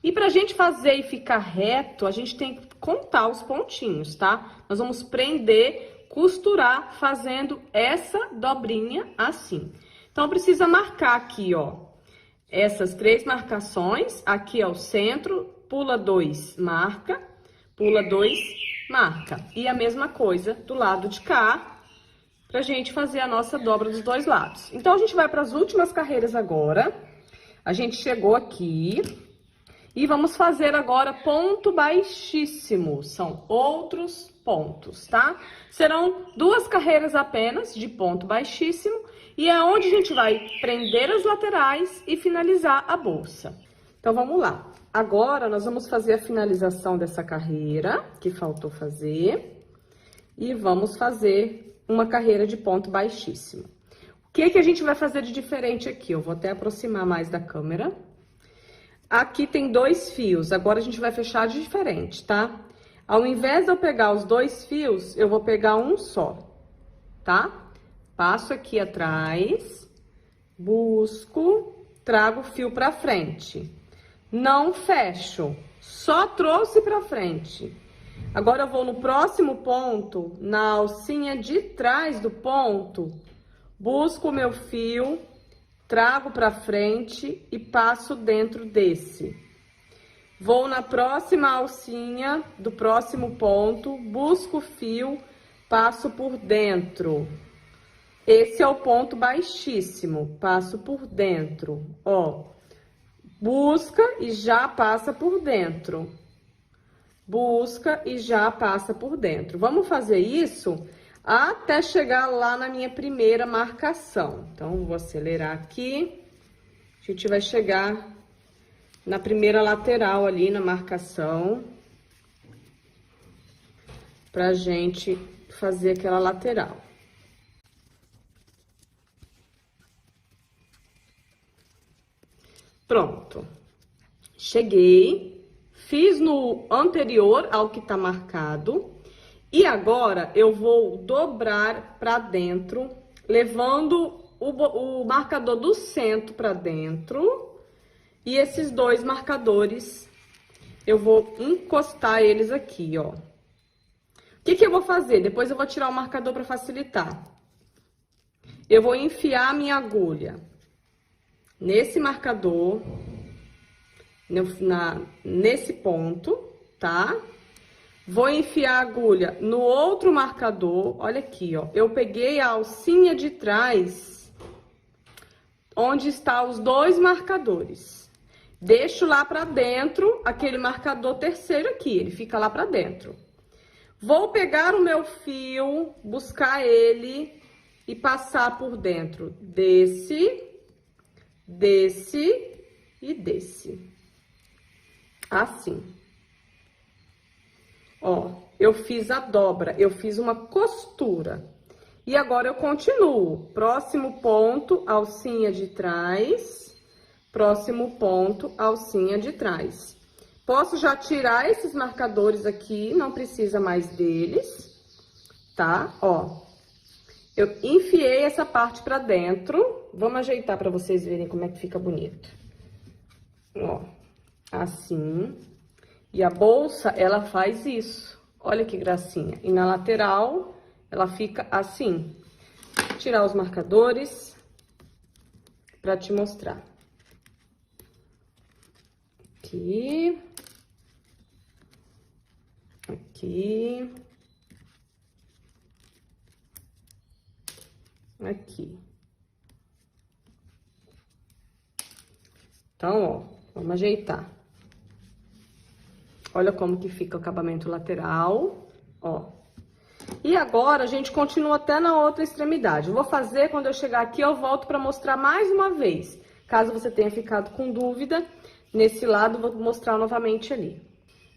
E pra gente fazer e ficar reto, a gente tem que contar os pontinhos, tá? Nós vamos prender, costurar, fazendo essa dobrinha assim. Então, precisa marcar aqui, ó, essas 3 marcações. Aqui é o centro, pula 2, marca, pula 2, marca. E a mesma coisa do lado de cá, pra gente fazer a nossa dobra dos dois lados. Então, a gente vai para as últimas carreiras agora. A gente chegou aqui e vamos fazer agora ponto baixíssimo. São outros pontos, tá? Serão 2 carreiras apenas de ponto baixíssimo e é onde a gente vai prender as laterais e finalizar a bolsa. Então, vamos lá. Agora, nós vamos fazer a finalização dessa carreira que faltou fazer e vamos fazer uma carreira de ponto baixíssimo. O que que a gente vai fazer de diferente aqui? Eu vou até aproximar mais da câmera. Aqui tem 2 fios, agora a gente vai fechar de diferente, tá? Ao invés de eu pegar os 2 fios, eu vou pegar um só, tá? Passo aqui atrás, busco, trago o fio pra frente. Não fecho, só trouxe pra frente. Agora eu vou no próximo ponto, na alcinha de trás do ponto, busco o meu fio, trago pra frente e passo dentro desse. Vou na próxima alcinha do próximo ponto, busco o fio, passo por dentro. Esse é o ponto baixíssimo, passo por dentro, ó. Busca e já passa por dentro. Busca e já passa por dentro. Vamos fazer isso até chegar lá na minha primeira marcação. Então, vou acelerar aqui. A gente vai chegar na primeira lateral ali na marcação. Pra gente fazer aquela lateral. Pronto. Cheguei, fiz no anterior ao que tá marcado. E agora, eu vou dobrar pra dentro, levando o marcador do centro pra dentro. E esses 2 marcadores, eu vou encostar eles aqui, ó. O que que eu vou fazer? Depois eu vou tirar o marcador pra facilitar. Eu vou enfiar a minha agulha nesse marcador, nesse ponto, tá? Vou enfiar a agulha no outro marcador, olha aqui, ó. Eu peguei a alcinha de trás, onde está os 2 marcadores. Deixo lá pra dentro aquele marcador terceiro aqui, ele fica lá pra dentro. Vou pegar o meu fio, buscar ele e passar por dentro desse e desse. Assim. Ó, eu fiz a dobra, eu fiz uma costura. E agora eu continuo. Próximo ponto, alcinha de trás. Próximo ponto, alcinha de trás. Posso já tirar esses marcadores aqui, não precisa mais deles, tá? Ó, eu enfiei essa parte pra dentro. Vamos ajeitar pra vocês verem como é que fica bonito. Ó, assim. E a bolsa, ela faz isso. Olha que gracinha. E na lateral, ela fica assim. Vou tirar os marcadores pra te mostrar. Aqui. Aqui. Aqui. Então, ó, vamos ajeitar. Olha como que fica o acabamento lateral, ó. E agora, a gente continua até na outra extremidade. Eu vou fazer, quando eu chegar aqui, eu volto pra mostrar mais uma vez. Caso você tenha ficado com dúvida, nesse lado, vou mostrar novamente ali.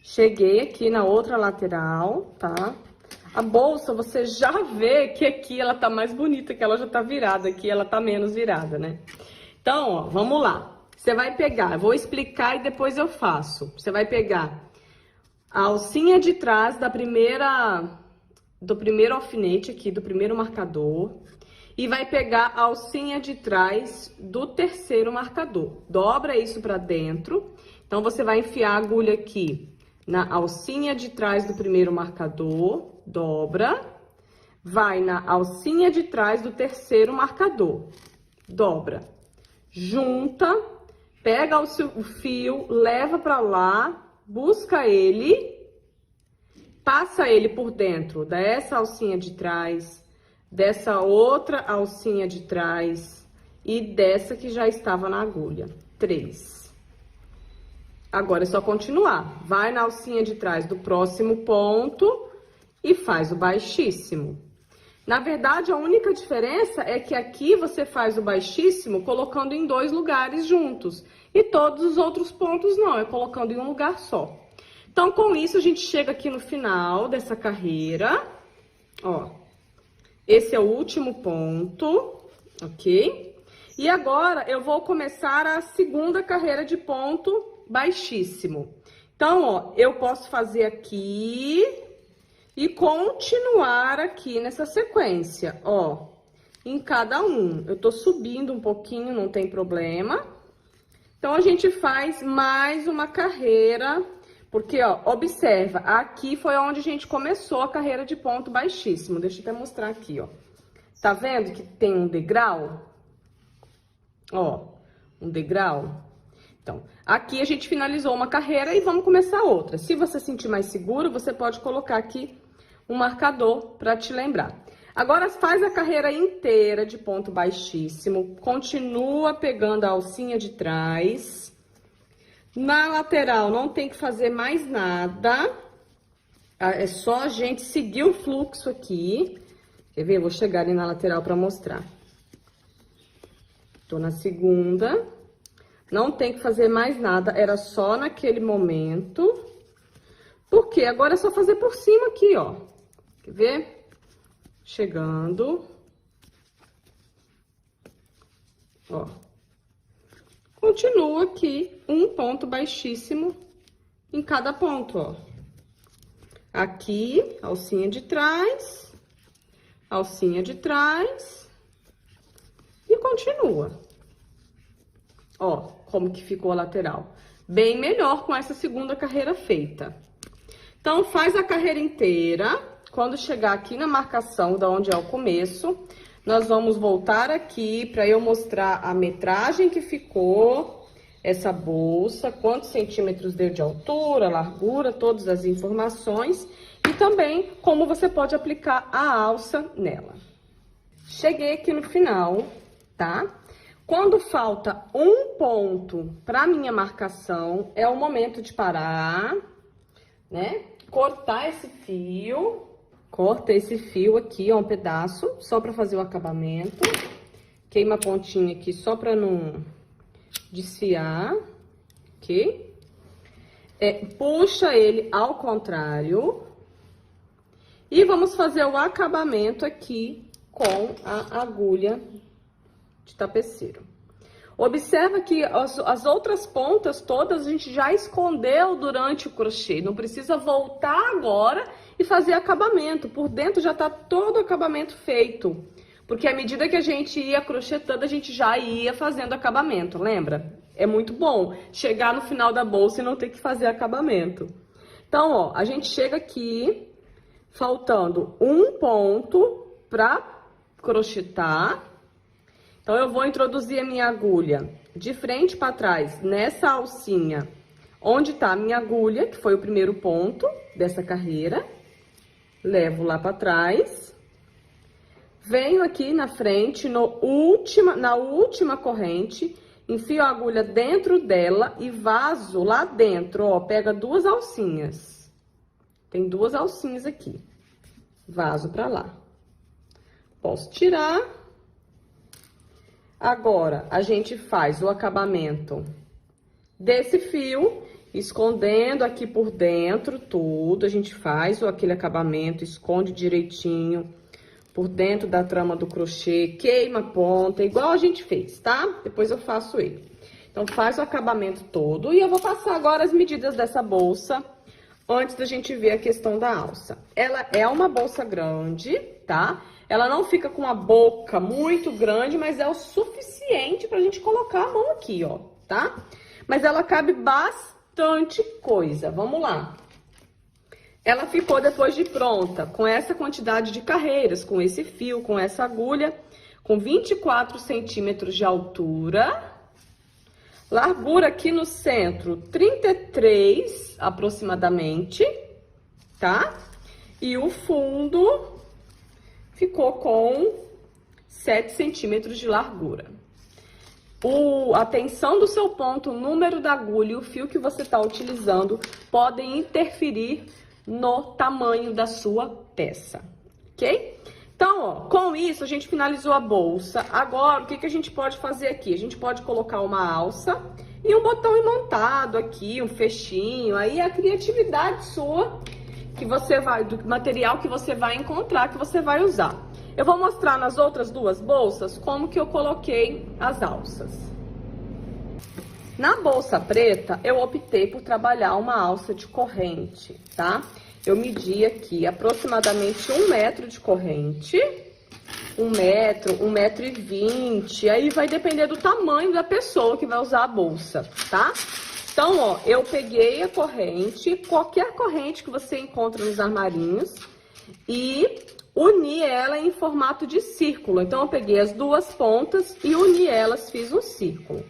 Cheguei aqui na outra lateral, tá? A bolsa, você já vê que aqui ela tá mais bonita, que ela já tá virada, aqui ela tá menos virada, né? Então, ó, vamos lá. Você vai pegar, eu vou explicar e depois eu faço. Você vai pegar a alcinha de trás do primeiro alfinete aqui, do primeiro marcador. E vai pegar a alcinha de trás do terceiro marcador. Dobra isso pra dentro. Então, você vai enfiar a agulha aqui na alcinha de trás do primeiro marcador. Dobra. Vai na alcinha de trás do terceiro marcador. Dobra. Junta. Pega o fio, leva pra lá. Busca ele, passa ele por dentro dessa alcinha de trás, dessa outra alcinha de trás e dessa que já estava na agulha. 3. Agora é só continuar. Vai na alcinha de trás do próximo ponto e faz o baixíssimo. Na verdade, a única diferença é que aqui você faz o baixíssimo colocando em 2 lugares juntos. E todos os outros pontos não, é colocando em um lugar só. Então, com isso, a gente chega aqui no final dessa carreira. Ó, esse é o último ponto, ok? E agora, eu vou começar a segunda carreira de ponto baixíssimo. Então, ó, eu posso fazer aqui e continuar aqui nessa sequência, ó, em cada um. Eu tô subindo um pouquinho, não tem problema. Então, a gente faz mais uma carreira, porque, ó, observa, aqui foi onde a gente começou a carreira de ponto baixíssimo. Deixa eu até mostrar aqui, ó. Tá vendo que tem um degrau? Ó, um degrau. Então, aqui a gente finalizou uma carreira e vamos começar outra. Se você sentir mais seguro, você pode colocar aqui um marcador para te lembrar. Agora, faz a carreira inteira de ponto baixíssimo, continua pegando a alcinha de trás. Na lateral, não tem que fazer mais nada, é só a gente seguir o fluxo aqui. Quer ver? Eu vou chegar ali na lateral para mostrar. Tô na segunda. Não tem que fazer mais nada, era só naquele momento. Porque agora é só fazer por cima aqui, ó. Quer ver? Chegando. Ó. Continua aqui um ponto baixíssimo em cada ponto, ó. Aqui, alcinha de trás, alcinha de trás e continua. Ó, como que ficou a lateral. Bem melhor com essa segunda carreira feita. Então, faz a carreira inteira. Quando chegar aqui na marcação, da onde é o começo, nós vamos voltar aqui para eu mostrar a metragem que ficou essa bolsa, quantos centímetros deu de altura, largura, todas as informações e também como você pode aplicar a alça nela. Cheguei aqui no final, tá? Quando falta um ponto para minha marcação, é o momento de parar, né? Cortar esse fio. Corta esse fio aqui, ó, um pedaço, só para fazer o acabamento. Queima a pontinha aqui só para não desfiar, ok? Puxa ele ao contrário. E vamos fazer o acabamento aqui com a agulha de tapeceiro. Observa que as outras pontas todas a gente já escondeu durante o crochê. Não precisa voltar agora e fazer acabamento. Por dentro já tá todo o acabamento feito. Porque à medida que a gente ia crochetando, a gente já ia fazendo acabamento, lembra? É muito bom chegar no final da bolsa e não ter que fazer acabamento. Então, ó, a gente chega aqui, faltando um ponto pra crochetar. Então, eu vou introduzir a minha agulha de frente para trás nessa alcinha, onde tá a minha agulha, que foi o primeiro ponto dessa carreira. Levo lá para trás. Venho aqui na frente, na última corrente, enfio a agulha dentro dela e vazo lá dentro, ó, pega 2 alcinhas. Tem 2 alcinhas aqui. Vazo para lá. Posso tirar. Agora, a gente faz o acabamento desse fio, escondendo aqui por dentro tudo. A gente faz aquele acabamento, esconde direitinho por dentro da trama do crochê, queima a ponta, igual a gente fez, tá? Depois eu faço ele. Então, faz o acabamento todo. E eu vou passar agora as medidas dessa bolsa, antes da gente ver a questão da alça. Ela é uma bolsa grande, tá? Ela não fica com a boca muito grande, mas é o suficiente pra gente colocar a mão aqui, ó, tá? Mas ela cabe bastante coisa. Vamos lá. Ela ficou depois de pronta, com essa quantidade de carreiras, com esse fio, com essa agulha, com 24 centímetros de altura. Largura aqui no centro, 33 aproximadamente, tá? E o fundo ficou com 7 centímetros de largura. A tensão do seu ponto, o número da agulha e o fio que você está utilizando podem interferir no tamanho da sua peça, ok? Então, ó, com isso a gente finalizou a bolsa. Agora, o que a gente pode fazer aqui? A gente pode colocar uma alça e um botão imantado aqui, um fechinho. Aí é a criatividade sua, que você vai, do material que você vai encontrar, que você vai usar. Eu vou mostrar nas outras duas bolsas como que eu coloquei as alças. Na bolsa preta, eu optei por trabalhar uma alça de corrente, tá? Eu medi aqui aproximadamente 1 metro de corrente, 1 metro e 20, aí vai depender do tamanho da pessoa que vai usar a bolsa, tá? Então, ó, eu peguei a corrente, qualquer corrente que você encontra nos armarinhos, e uni ela em formato de círculo. Então, eu peguei as duas pontas e uni elas, fiz um círculo.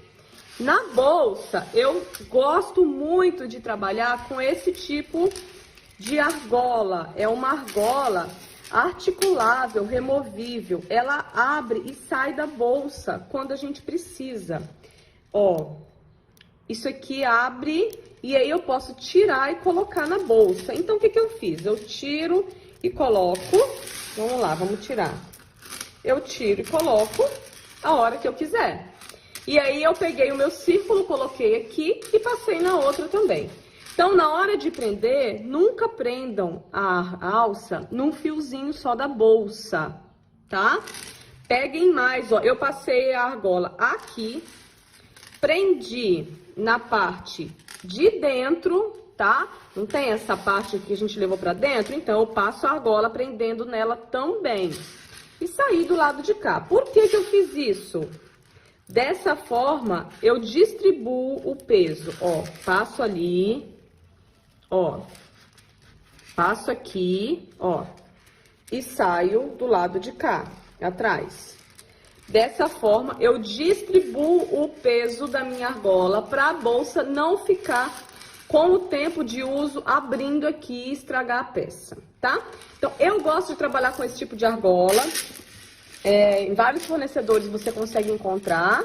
Na bolsa, eu gosto muito de trabalhar com esse tipo de argola. É uma argola articulável, removível. Ela abre e sai da bolsa quando a gente precisa. Ó, isso aqui abre e aí eu posso tirar e colocar na bolsa. Então, o que eu fiz? Eu tiro e coloco. Vamos lá, vamos tirar. Eu tiro e coloco a hora que eu quiser. E aí, eu peguei o meu círculo, coloquei aqui e passei na outra também. Então, na hora de prender, nunca prendam a alça num fiozinho só da bolsa, tá? Peguem mais, ó. Eu passei a argola aqui, prendi na parte de dentro, tá? Não tem essa parte que a gente levou pra dentro? Então, eu passo a argola prendendo nela também. E saí do lado de cá. Por que eu fiz isso? Dessa forma, eu distribuo o peso, ó. Passo ali, ó. Passo aqui, ó. E saio do lado de cá, atrás. Dessa forma, eu distribuo o peso da minha argola para a bolsa não ficar com o tempo de uso abrindo aqui e estragar a peça, tá? Então, eu gosto de trabalhar com esse tipo de argola. Em vários fornecedores você consegue encontrar.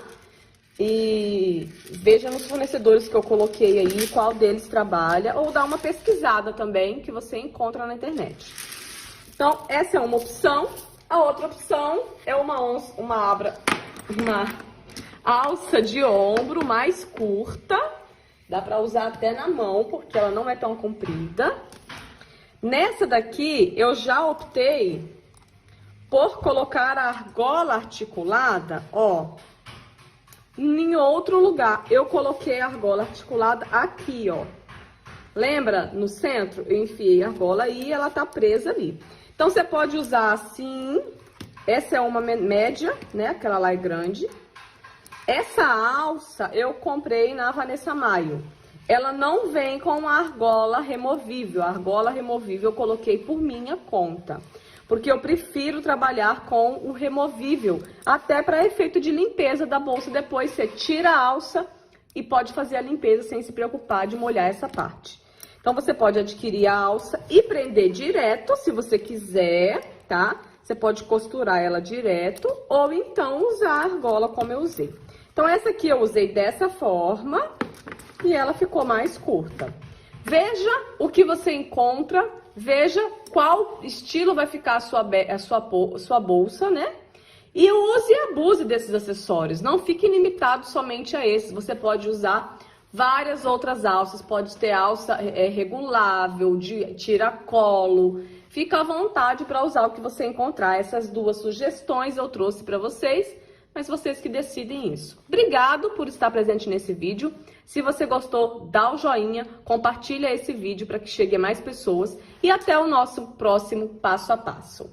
E veja nos fornecedores que eu coloquei aí qual deles trabalha. Ou dá uma pesquisada também que você encontra na internet. Então, essa é uma opção. A outra opção é uma alça de ombro mais curta. Dá pra usar até na mão, porque ela não é tão comprida. Nessa daqui, eu já optei por colocar a argola articulada, ó, em outro lugar. Eu coloquei a argola articulada aqui, ó. Lembra? No centro, eu enfiei a argola aí e ela tá presa ali. Então, você pode usar assim. Essa é uma média, né? Aquela lá é grande. Essa alça eu comprei na Vanessa Maio. Ela não vem com a argola removível. A argola removível eu coloquei por minha conta. Porque eu prefiro trabalhar com o removível. Até para efeito de limpeza da bolsa. Depois você tira a alça e pode fazer a limpeza sem se preocupar de molhar essa parte. Então, você pode adquirir a alça e prender direto, se você quiser, tá? Você pode costurar ela direto ou então usar a argola como eu usei. Então, essa aqui eu usei dessa forma e ela ficou mais curta. Veja o que você encontra, veja qual estilo vai ficar a sua bolsa, né? E use e abuse desses acessórios, não fique limitado somente a esses. Você pode usar várias outras alças, pode ter alça regulável, de tiracolo. Fica à vontade para usar o que você encontrar. Essas duas sugestões eu trouxe para vocês, mas vocês que decidem isso. Obrigado por estar presente nesse vídeo. Se você gostou, dá o joinha, compartilha esse vídeo para que chegue a mais pessoas e até o nosso próximo passo a passo.